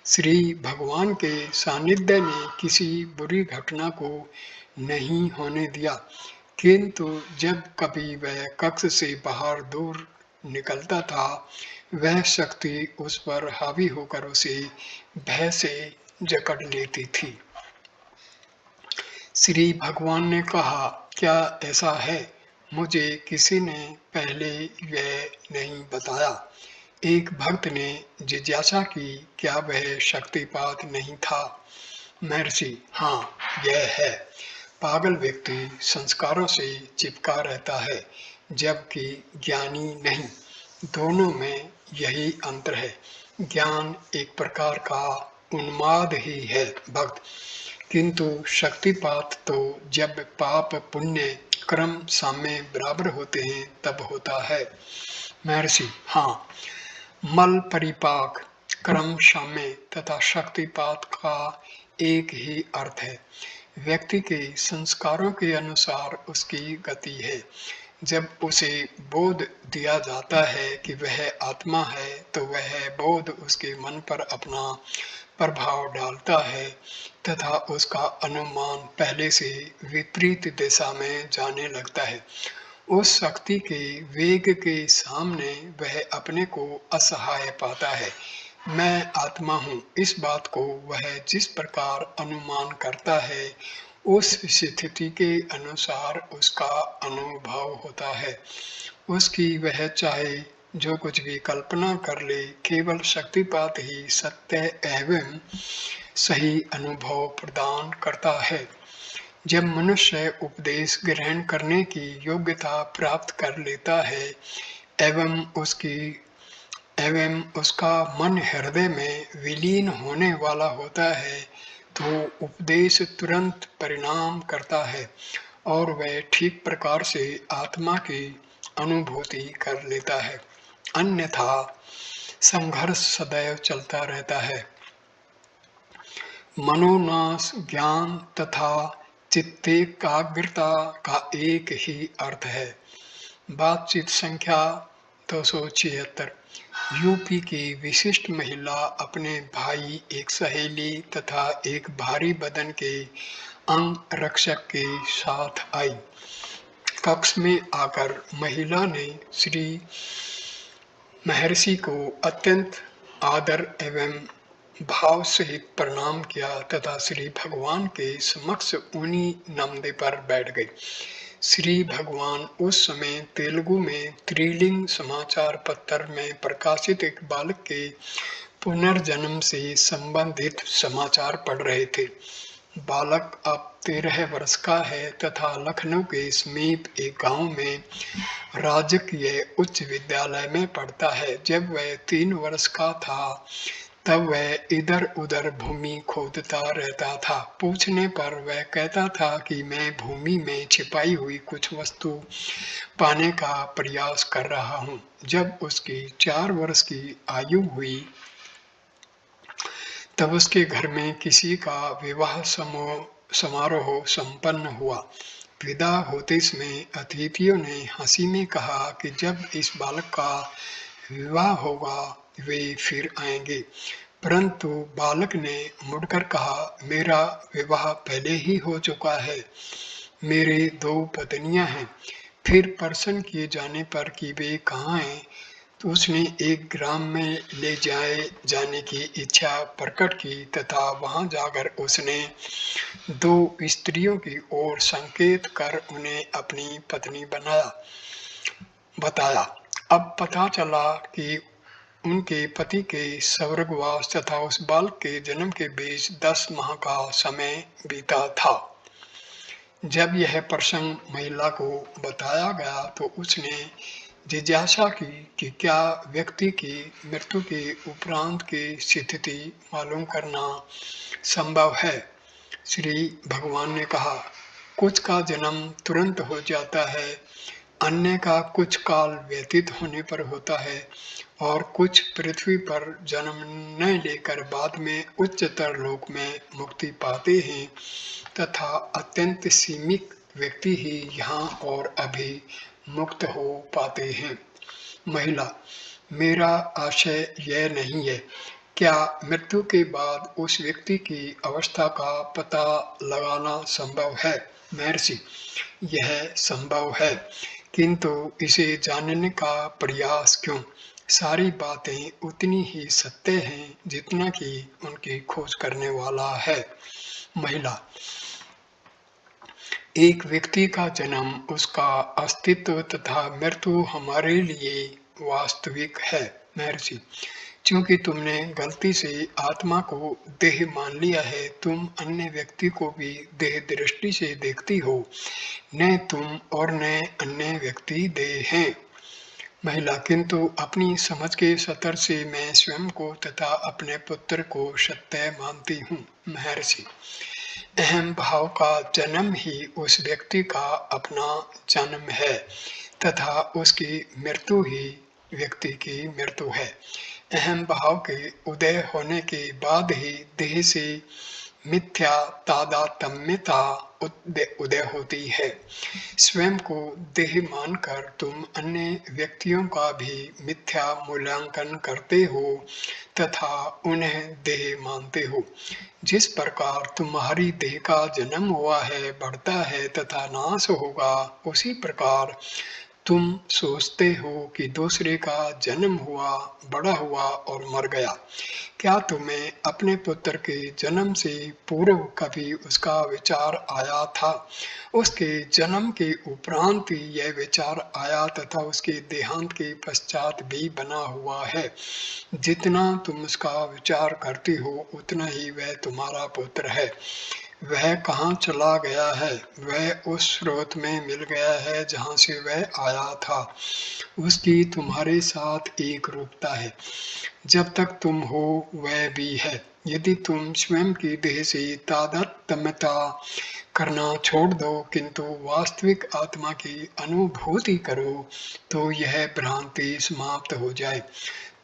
श्री भगवान के सानिध्य ने किसी बुरी घटना को नहीं होने दिया, किंतु जब कभी वह कक्ष से बाहर दूर निकलता था, वह शक्ति उस पर हावी होकर उसे भय से जकड़ लेती थी। श्री भगवान ने कहा, क्या ऐसा है? मुझे किसी ने पहले यह नहीं बताया। एक भक्त ने जिज्ञासा की, क्या वह शक्तिपात नहीं था? महर्षि, हाँ, यह है। पागल व्यक्ति संस्कारों से चिपका रहता है, जबकि ज्ञानी नहीं। दोनों में यही अंतर है। ज्ञान एक प्रकार का उन्माद ही है भक्त, किंतु शक्तिपात तो जब पाप पुण्य क्रम साम्य बराबर होते हैं तब होता है। महर्षि, हाँ, मल परिपाक क्रम साम्य तथा शक्तिपात का एक ही अर्थ है। व्यक्ति के संस्कारों के अनुसार उसकी गति है। जब उसे बोध दिया जाता है कि वह आत्मा है, तो वह बोध उसके मन पर अपना प्रभाव डालता है तथा उसका अनुमान पहले से विपरीत दिशा में जाने लगता है। उस शक्ति के वेग के सामने वह अपने को असहाय पाता है। मैं आत्मा हूँ, इस बात को वह जिस प्रकार अनुमान करता है, उस स्थिति के अनुसार उसका अनुभव होता है। उसकी वह चाहे जो कुछ भी कल्पना कर ले, केवल शक्तिपात ही सत्य एवं सही अनुभव प्रदान करता है। जब मनुष्य उपदेश ग्रहण करने की योग्यता प्राप्त कर लेता है एवं उसका मन हृदय में विलीन होने वाला होता है, तो उपदेश तुरंत परिणाम करता है और वह ठीक प्रकार से आत्मा की अनुभूति कर लेता है। अन्यथा संघर्ष सदैव चलता रहता है। मनोनाश ज्ञान तथा चित्तेकाग्रता का एक ही अर्थ है। बातचीत संख्या 276। यूपी की विशिष्ट महिला अपने भाई, एक सहेली तथा एक भारी बदन के अंग रक्षक के साथ आई। कक्ष में आकर महिला ने श्री महर्षि को अत्यंत आदर एवं भाव सहित प्रणाम किया तथा श्री भगवान के समक्ष ऊनी नमदे पर बैठ गई। श्री भगवान उस समय तेलुगु में त्रिलिंग समाचार पत्र में प्रकाशित एक बालक के पुनर्जन्म से संबंधित समाचार पढ़ रहे थे। बालक अब 13 वर्ष का है तथा लखनऊ के समीप एक गांव में राजकीय उच्च विद्यालय में पढ़ता है। जब वह 3 वर्ष का था, तब वह इधर उधर भूमि खोदता रहता था। पूछने पर वह कहता था कि मैं भूमि में छिपाई हुई कुछ वस्तु पाने का प्रयास कर रहा हूँ। जब उसकी 4 वर्ष की आयु हुई, तब उसके घर में किसी का विवाह समारोह संपन्न हुआ। विदा होते समय अतिथियों ने हंसी में कहा कि जब इस बालक का विवाह होगा वे फिर आएंगे, परंतु बालक ने मुड़कर कहा, मेरा विवाह पहले ही हो चुका है, मेरे 2 पत्नियां हैं। फिर प्रश्न किए जाने पर कि वे कहाँ हैं, तो उसने एक ग्राम में ले जाने की इच्छा प्रकट की तथा वहां जाकर उसने 2 स्त्रियों की ओर संकेत कर उन्हें अपनी पत्नी बताया। अब पता चला कि उनके पति के स्वर्गवास तथा उस बालक के जन्म के बीच 10 माह का समय बीता था। जब यह प्रसंग महिला को बताया गया तो उसने जिज्ञासा की कि क्या व्यक्ति की मृत्यु के उपरांत की स्थिति मालूम करना संभव है। श्री भगवान ने कहा, कुछ का जन्म तुरंत हो जाता है, अन्य का कुछ काल व्यतीत होने पर होता है और कुछ पृथ्वी पर जन्म न लेकर बाद में उच्चतर लोक में मुक्ति पाते हैं तथा अत्यंत सीमित व्यक्ति ही यहाँ और अभी मुक्त हो पाते हैं। महिला, मेरा आशय यह नहीं है, क्या मृत्यु के बाद उस व्यक्ति की अवस्था का पता लगाना संभव है। महर्षि, यह संभव है, किंतु इसे जानने का प्रयास क्यों। सारी बातें उतनी ही सत्य हैं जितना कि उनकी खोज करने वाला है। महिला, एक व्यक्ति का जन्म, उसका अस्तित्व तथा मृत्यु हमारे लिए वास्तविक है। महर्षि, क्योंकि तुमने गलती से आत्मा को देह मान लिया है, तुम अन्य व्यक्ति को भी देह दृष्टि से देखती हो, न तुम और न अन्य व्यक्ति देह हैं। महिला, किंतु अपनी समझ के स्तर से मैं स्वयं को तथा अपने पुत्र को सत्य मानती हूँ। महर्षि, अहम भाव का जन्म ही उस व्यक्ति का अपना जन्म है तथा उसकी मृत्यु ही व्यक्ति की मृत्यु है। अहम भाव के उदय होने के बाद ही देह से मिथ्या तादात्म्यता उदय होती है। स्वयं को देह मानकर तुम अन्य व्यक्तियों का भी मिथ्या मूल्यांकन करते हो तथा उन्हें देह मानते हो। जिस प्रकार तुम्हारी देह का जन्म हुआ है, बढ़ता है तथा नाश होगा, उसी प्रकार तुम सोचते हो कि दूसरे का जन्म हुआ, बड़ा हुआ और मर गया। क्या तुम्हें अपने पुत्र के जन्म से पूर्व कभी उसका विचार आया था। उसके जन्म के उपरांत ही यह विचार आया तथा उसके देहांत के पश्चात भी बना हुआ है। जितना तुम उसका विचार करती हो उतना ही वह तुम्हारा पुत्र है। वह कहाँ चला गया है, वह उस स्रोत में मिल गया है जहाँ से वह आया था। उसकी तुम्हारे साथ एक रूपता है, जब तक तुम हो वह भी है। यदि तुम स्वयं की देह से तादात्म्यता करना छोड़ दो किंतु वास्तविक आत्मा की अनुभूति करो तो यह भ्रांति समाप्त हो जाए।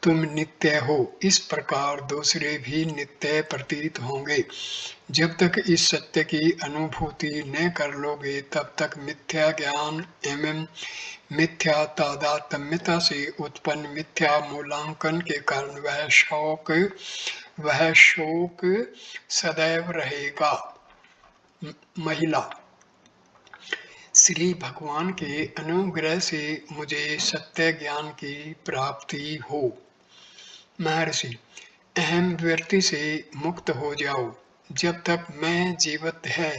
तुम नित्य हो, इस प्रकार दूसरे भी नित्य प्रतीत होंगे। जब तक इस सत्य की अनुभूति न कर लोगे तब तक मिथ्या ज्ञान एवं मिथ्या तादात्म्यता से उत्पन्न मिथ्या मूल्यांकन के कारण वह शोक सदैव रहेगा। महिला, श्री भगवान के अनुग्रह से मुझे सत्य ज्ञान की प्राप्ति हो। महर्षि, अहम वृत्ति से मुक्त हो जाओ। जब तक मैं जीवित है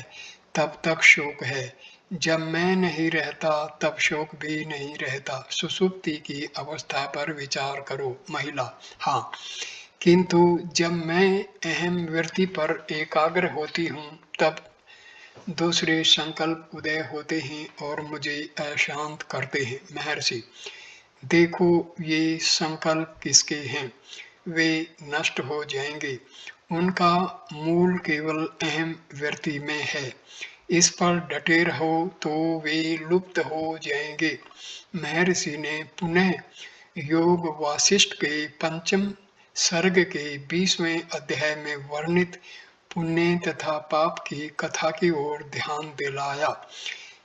तब तक शोक है, जब मैं नहीं रहता तब शोक भी नहीं रहता। सुषुप्ति की अवस्था पर विचार करो। महिला, हाँ, किंतु जब मैं अहम वृत्ति पर एकाग्र होती हूँ तब दूसरे संकल्प उदय होते हैं और मुझे अशांत करते हैं। महर्षि, देखो ये संकल्प किसके हैं, वे नष्ट हो जाएंगे, उनका मूल केवल अहम वृत्ति में है। इस पर डटे रहो तो वे लुप्त हो जाएंगे। महर्षि ने पुनः योग वासिष्ठ के पंचम सर्ग के 20वें अध्याय में वर्णित पुण्य तथा पाप की कथा की ओर ध्यान दिलाया।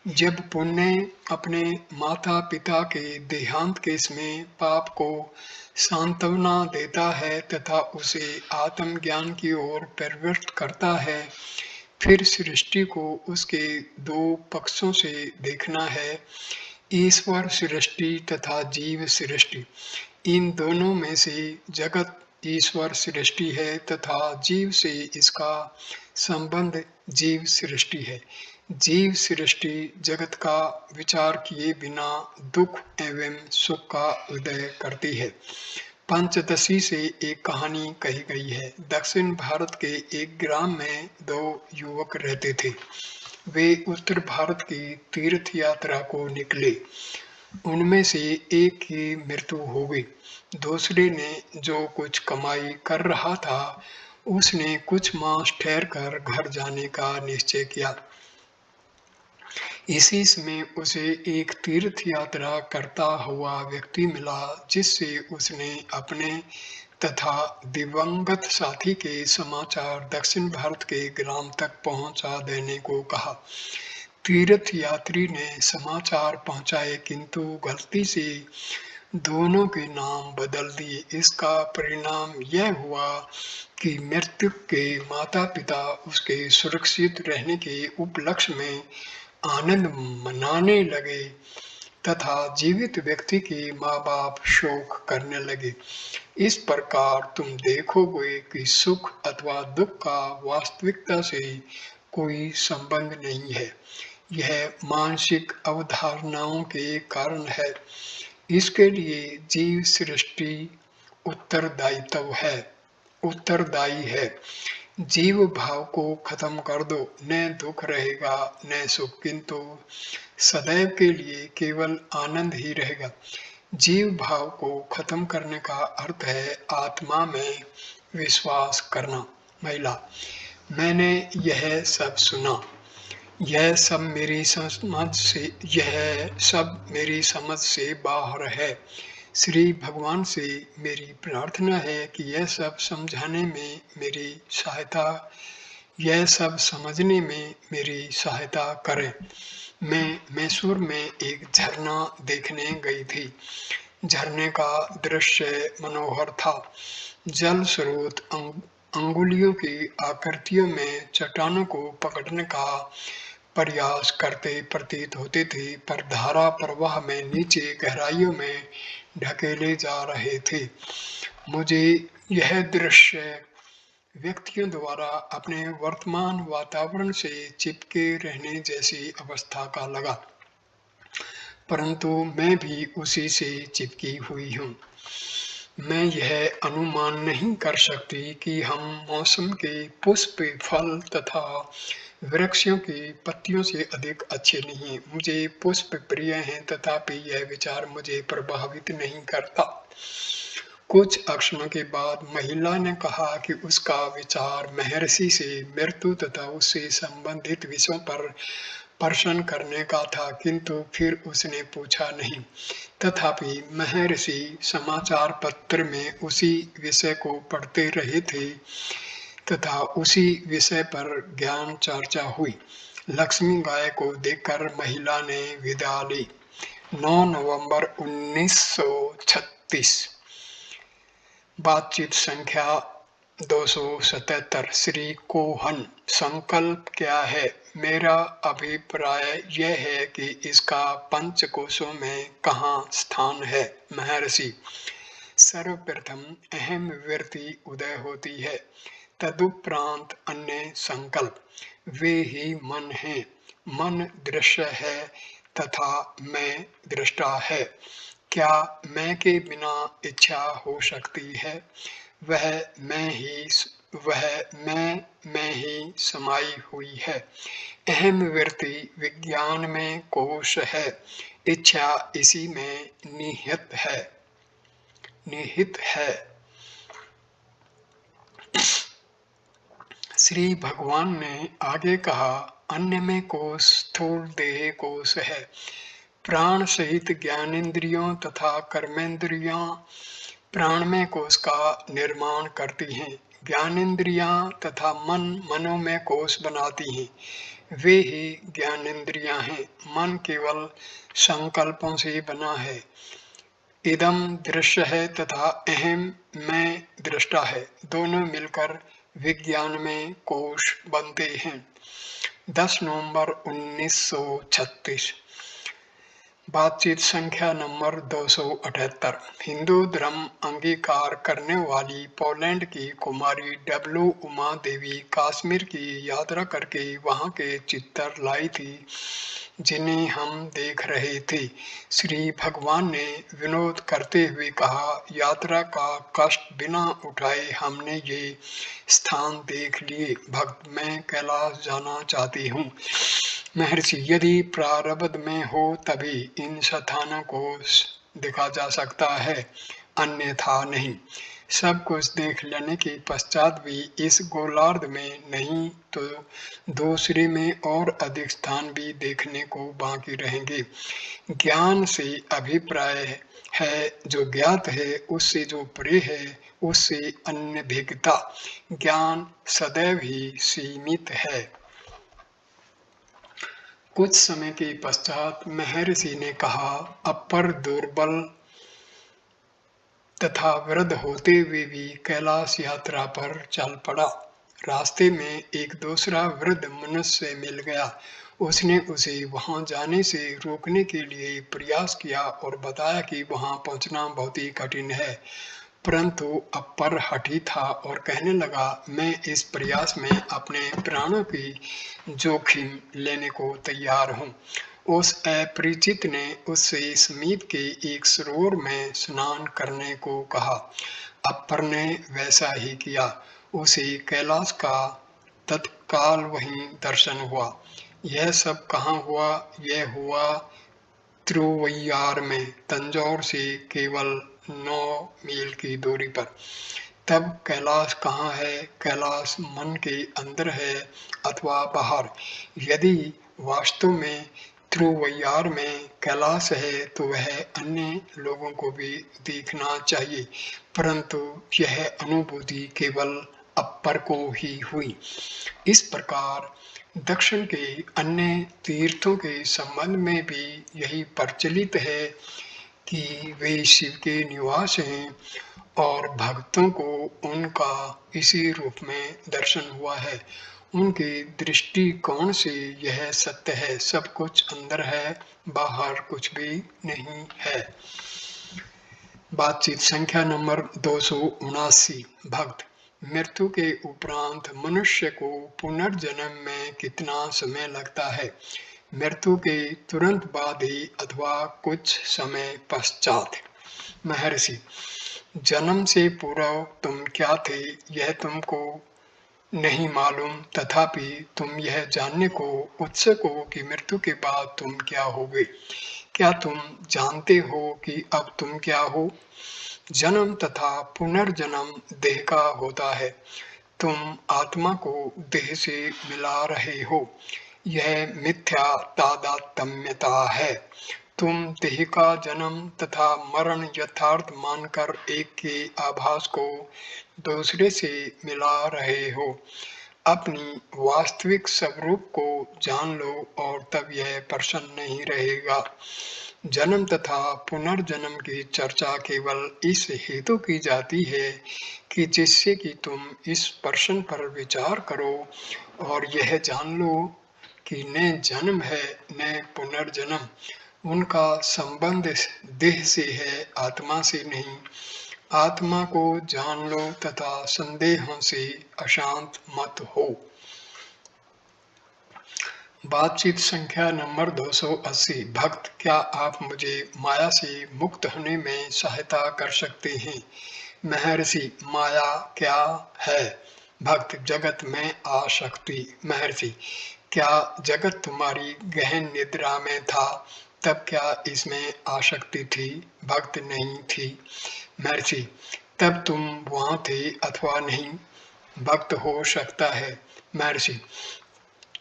जब पुण्य अपने माता पिता के देहांत के समय पाप को सांत्वना देता है तथा उसे आत्मज्ञान की ओर प्रवृत्त करता है, फिर सृष्टि को उसके दो पक्षों से देखना है, ईश्वर सृष्टि तथा जीव सृष्टि। इन दोनों में से जगत ईश्वर सृष्टि है तथा जीव से इसका संबंध जीव सृष्टि है। जीव सृष्टि जगत का विचार किए बिना दुख एवं सुख का उदय करती है। पंचदशी से एक कहानी कही गई है। दक्षिण भारत के एक ग्राम में दो युवक रहते थे। वे उत्तर भारत की तीर्थ यात्रा को निकले। उनमें से एक की मृत्यु हो गई। दूसरे ने जो कुछ कमाई कर रहा था, उसने कुछ मास ठहरकर घर जाने का निश्चय किया। इसी समय उसे एक तीर्थ यात्रा करता हुआ व्यक्ति मिला, जिससे उसने अपने तथा दिवंगत साथी के समाचार दक्षिण भारत के ग्राम तक पहुंचा देने को कहा। तीर्थ यात्री ने समाचार पहुंचाए, किंतु गलती से दोनों के नाम बदल दिए। इसका परिणाम यह हुआ कि मृतक के माता पिता उसके सुरक्षित रहने के उपलक्ष्य में आनंद मनाने लगे तथा जीवित व्यक्ति के माँ बाप शोक करने लगे। इस प्रकार तुम देखोगे कि सुख अथवा दुख का वास्तविकता से कोई संबंध नहीं है। यह मानसिक अवधारणाओं के कारण है। इसके लिए जीव सृष्टि उत्तरदायी है। जीव भाव को खत्म कर दो, न दुख रहेगा न सुख, किंतु सदैव के लिए केवल आनंद ही रहेगा। जीव भाव को खत्म करने का अर्थ है आत्मा में विश्वास करना। महिला: मैंने यह सब सुना। यह सब मेरी समझ से बाहर है। श्री भगवान से मेरी प्रार्थना है कि यह सब समझने में मेरी सहायता करें। मैं मैसूर में एक झरना देखने गई थी। झरने का दृश्य मनोहर था। जल स्रोत अंगुलियों की आकृतियों में चट्टानों को पकड़ने का प्रयास करते प्रतीत होते थे, पर धारा प्रवाह में नीचे गहराइयों में ढकेले जा रहे थे। मुझे यह दृश्य व्यक्तियों द्वारा अपने वर्तमान वातावरण से चिपके रहने जैसी अवस्था का लगा, परंतु मैं भी उसी से चिपकी हुई हूँ। मैं यह अनुमान नहीं कर सकती कि हम मौसम के पुष्प, फल तथा वृक्षों की पत्तियों से अधिक अच्छे नहीं हैं। मुझे पुष्प प्रिय हैं, तथापि यह विचार मुझे प्रभावित नहीं करता। कुछ क्षणों के बाद महिला ने कहा कि उसका विचार महर्षि से मृत्यु तथा उससे संबंधित विषयों पर प्रश्न करने का था, किंतु फिर उसने पूछा नहीं। तथापि महर्षि समाचार पत्र में उसी विषय को पढ़ते रहे थे तथा उसी विषय पर ज्ञान चर्चा हुई। लक्ष्मी गाय को देखकर महिला ने विदा ली। 9 नवंबर 1936। बातचीत संख्या 277। श्री कोहन: संकल्प क्या है? मेरा अभिप्राय यह है कि इसका पंचकोशों में कहाँ स्थान है? महर्षि: सर्वप्रथम अहम वृत्ति उदय होती है, तदुपरांत अन्य संकल्प। वे ही मन हैं। मन दृश्य है तथा मैं दृष्टा है। क्या मैं के बिना इच्छा हो सकती है? वह मैं में ही समाई हुई है। अहम वृत्ति विज्ञान में कोश है, इच्छा इसी में निहित है। श्री भगवान ने आगे कहा, अन्य में कोश स्थूल देह कोश है। प्राण सहित ज्ञानेंद्रियों तथा कर्मेंद्रियां प्राणमय कोश का निर्माण करती हैं। ज्ञानेंद्रियां तथा मन मनोमय कोश बनाती हैं। वे ही ज्ञानेंद्रियां हैं। मन केवल संकल्पों से बना है। इदम दृश्य है तथा अहम मैं दृष्टा है। दोनों मिलकर विज्ञान में कोश बनते हैं। 10 नवंबर 1936। बातचीत संख्या नंबर 278। हिंदू धर्म अंगीकार करने वाली पोलैंड की कुमारी डब्ल्यू उमा देवी कश्मीर की यात्रा करके वहां के चित्र लाई थी जिन्हें हम देख रहे थे। श्री भगवान ने विनोद करते हुए कहा, यात्रा का कष्ट बिना उठाए हमने ये स्थान देख लिए। भक्त, मैं कैलाश जाना चाहती हूँ। महर्षि, यदि प्रारब्ध में हो तभी इन स्थानों को देखा जा सकता है, अन्यथा नहीं। सब कुछ देख लेने के पश्चात भी इस गोलार्ध में नहीं तो दूसरे में और अधिक स्थान भी देखने को बाकी रहेंगे। ज्ञान से अभिप्राय है जो ज्ञात है, उससे जो परे है उससे अनभिज्ञता। ज्ञान सदैव ही सीमित है। कुछ समय के पश्चात महर्षि ने कहा, अपर दुर्बल तथा वृद्ध होते हुए भी कैलाश यात्रा पर चल पड़ा। रास्ते में एक दूसरा वृद्ध मनुष्य मिल गया। उसने उसे वहां जाने से रोकने के लिए प्रयास किया और बताया कि वहां पहुंचना बहुत ही कठिन है। परंतु अपर हठी था और कहने लगा, मैं इस प्रयास में अपने प्राणों की जोखिम लेने को तैयार हूँ। उस अपरिचित ने उससे समीप के एक सरोवर में स्नान करने को कहा। अपर ने वैसा ही किया। उसे कैलाश का तत्काल वहीं दर्शन हुआ। यह सब कहाँ हुआ? यह हुआ तिरुवैयार में, तंजौर से केवल 9 मील की दूरी पर। तब कैलाश कहाँ है? कैलाश मन के अंदर है अथवा बाहर। यदि वास्तव में तिरुवैयार में कैलाश है तो वह अन्य लोगों को भी देखना चाहिए, परंतु यह अनुभूति केवल अपर को ही हुई। इस प्रकार दक्षिण के अन्य तीर्थों के संबंध में भी यही प्रचलित है कि वे शिव के निवास हैं और भक्तों को उनका इसी रूप में दर्शन हुआ है। उनके दृष्टिकोण से यह सत्य है, सब कुछ अंदर है, बाहर कुछ भी नहीं है। बातचीत संख्या नंबर 279। भक्त, मृत्यु के उपरांत मनुष्य को पुनर्जन्म में कितना समय लगता है? मृत्यु के तुरंत बाद ही अथवा कुछ समय पश्चात? महर्षि, जन्म से पूर्व तुम क्या थे यह तुमको नहीं मालूम, तथापि तुम यह जानने को उत्सुक हो कि मृत्यु के बाद तुम क्या होगे। क्या तुम जानते हो कि अब तुम क्या हो? जन्म तथा पुनर्जन्म देह का होता है। तुम आत्मा को देह से मिला रहे हो। यह मिथ्या तादात्म्यता है। तुम देह का जन्म तथा मरण यथार्थ मानकर एक के आभास को दूसरे से मिला रहे हो। अपनी वास्तविक स्वरूप को जान लो और तब यह प्रश्न नहीं रहेगा। जन्म तथा पुनर्जन्म की चर्चा केवल इस हेतु की जाती है कि जिससे कि तुम इस प्रश्न पर विचार करो और यह जान लो कि न जन्म है न पुनर्जन्म। उनका संबंध देह से है, आत्मा से नहीं। आत्मा को जान लो तथा संदेहों से अशांत मत हो। बातचीत संख्या नंबर 280। भक्त, क्या आप मुझे माया से मुक्त होने में सहायता कर सकते हैं? महर्षि, माया क्या है? भक्त, जगत में आसक्ति। महर्षि, क्या जगत तुम्हारी गहन निद्रा में था तब क्या इसमें आसक्ति थी? भक्त, नहीं थी। महर्षि, तब तुम वहां थे अथवा नहीं? भक्त, हो सकता है। महर्षि,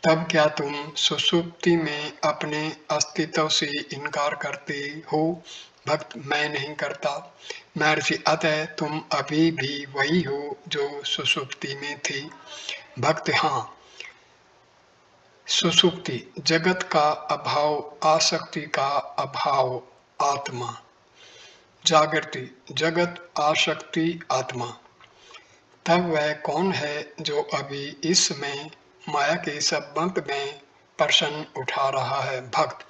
तब क्या तुम सुषुप्ति में अपने अस्तित्व से इनकार करते हो? भक्त मैं नहीं करता। महर्षि अतः तुम अभी भी वही हो जो सुषुप्ति में थी। भक्त हाँ। सुषुप्ति जगत का अभाव, आसक्ति का अभाव, आत्मा। जागृति जगत, आसक्ति, आत्मा। तब वह कौन है जो अभी इस समय माया के संबंध में प्रश्न उठा रहा है। भक्त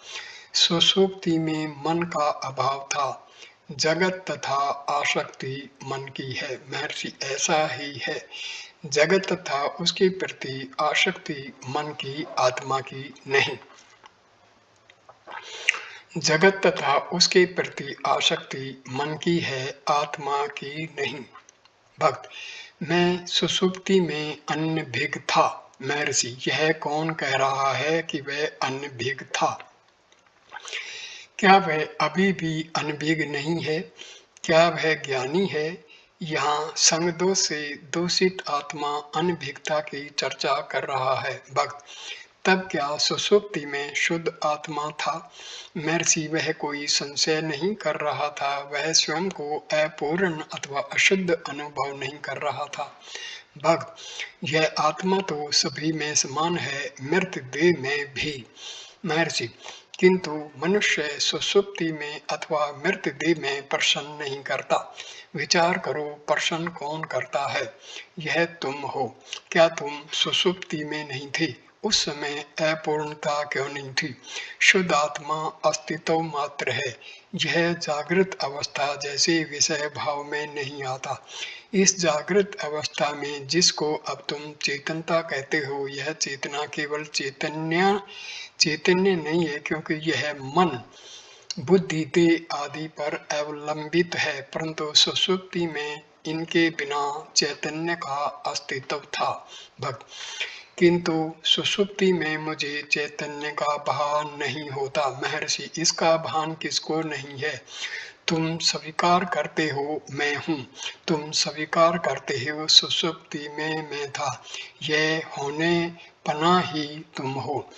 सुषुप्ति में मन का अभाव था, जगत तथा आसक्ति मन की है। महर्षि ऐसा ही है, जगत तथा उसके प्रति आसक्ति मन की, आत्मा की नहीं। जगत तथा उसके प्रति आसक्ति मन की है, आत्मा की नहीं। भक्त मैं सुषुप्ति में अनभिज्ञ था। महर्षि यह कौन कह रहा है कि वह अनभिज्ञ था? क्या वह अभी भी अनभिज्ञ नहीं है? क्या वह ज्ञानी है? यहाँ संगदोष से दूषित आत्मा अनभिज्ञता की चर्चा कर रहा है। भक्त तब क्या सुषुप्ति में शुद्ध आत्मा था? महर्षि वह कोई संशय नहीं कर रहा था, वह स्वयं को अपूर्ण अथवा अशुद्ध अनुभव नहीं कर रहा था। भक्त यह आत्मा तो सभी में समान है, मृत देह में भी। महर्षि किंतु मनुष्य सुषुप्ति में अथवा मृत देह में प्रश्न नहीं करता। विचार करो, प्रश्न कौन करता है? यह तुम हो। क्या तुम सुषुप्ति में नहीं थे? उस समय अपूर्णता क्यों नहीं थी? शुद्ध आत्मा अस्तित्व मात्र है। यह जागृत अवस्था जैसे विषय भाव में नहीं आता। इस जागृत अवस्था में जिसको अब तुम चेतनता कहते हो, यह चेतना केवल चैतन्य नहीं है, क्योंकि यह मन, बुद्धि, देह आदि पर अवलंबित है, परंतु सुषुप्ति में इनके बिना चैतन्य का अस्तित्व था। भक्त किंतु सुषुप्ति में मुझे चैतन्य का भान नहीं होता। महर्षि इसका भान किसको नहीं है? तुम स्वीकार करते हो मैं हूँ, तुम स्वीकार करते हो सुषुप्ति में मैं था, यह होने पना ही तुम हो।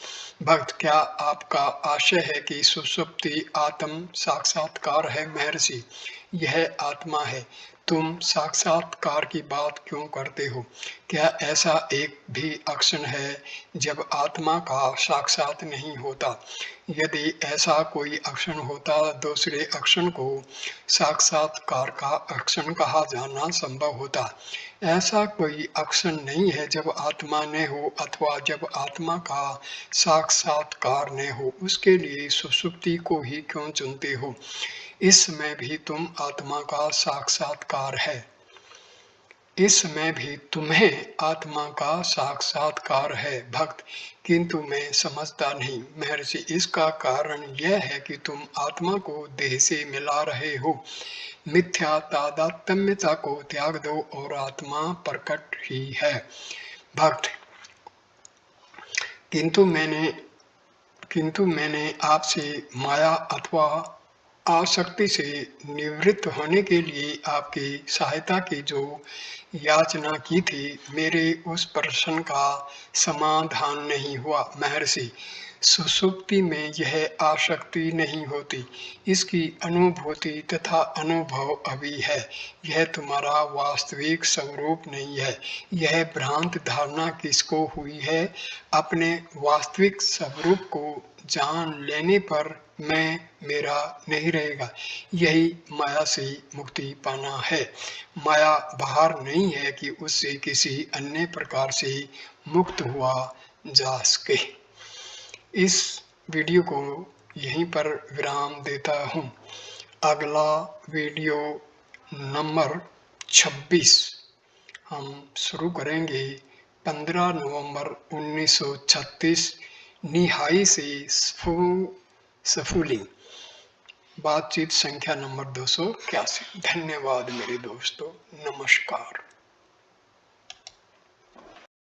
भक्त क्या आपका आशय है कि सुषुप्ति आत्म साक्षात्कार है? महर्षि यह आत्मा है, तुम साक्षात्कार की बात क्यों करते हो? क्या ऐसा एक भी क्षण है जब आत्मा का साक्षात नहीं होता? यदि ऐसा कोई क्षण होता, दूसरे क्षण को साक्षात्कार का क्षण कहा जाना संभव होता। ऐसा कोई क्षण नहीं है जब आत्मा न हो अथवा जब आत्मा का साक्षात्कार न हो। उसके लिए सुषुप्ति को ही क्यों चुनते हो? इस समय भी तुम आत्मा का साक्षात्कार है, इस समय भी तुम्हें आत्मा का साक्षात्कार है। भक्त किंतु मैं समझता नहीं। महर्षि इसका कारण यह है कि तुम आत्मा को देह से मिला रहे हो। मिथ्या तादात्म्यता को त्याग दो और आत्मा प्रकट ही है। भक्त किंतु मैंने आपसे माया अथवा आसक्ति से निवृत्त होने के लिए आपकी सहायता की जो याचना की थी, मेरे उस प्रश्न का समाधान नहीं हुआ। महर्षि सुषुप्ति में यह आसक्ति नहीं होती, इसकी अनुभूति तथा अनुभव अभी है। यह तुम्हारा वास्तविक स्वरूप नहीं है। यह भ्रांत धारणा किसको हुई है? अपने वास्तविक स्वरूप को जान लेने पर मैं मेरा नहीं रहेगा। यही माया से मुक्ति पाना है। माया बाहर नहीं है कि उससे किसी अन्य प्रकार से मुक्त हुआ जा सके। इस वीडियो को यहीं पर विराम देता हूँ। अगला वीडियो नंबर 26 हम शुरू करेंगे 15 नवंबर 1936 निहाई से सफूली। बातचीत संख्या नंबर 281। धन्यवाद मेरे दोस्तों, नमस्कार।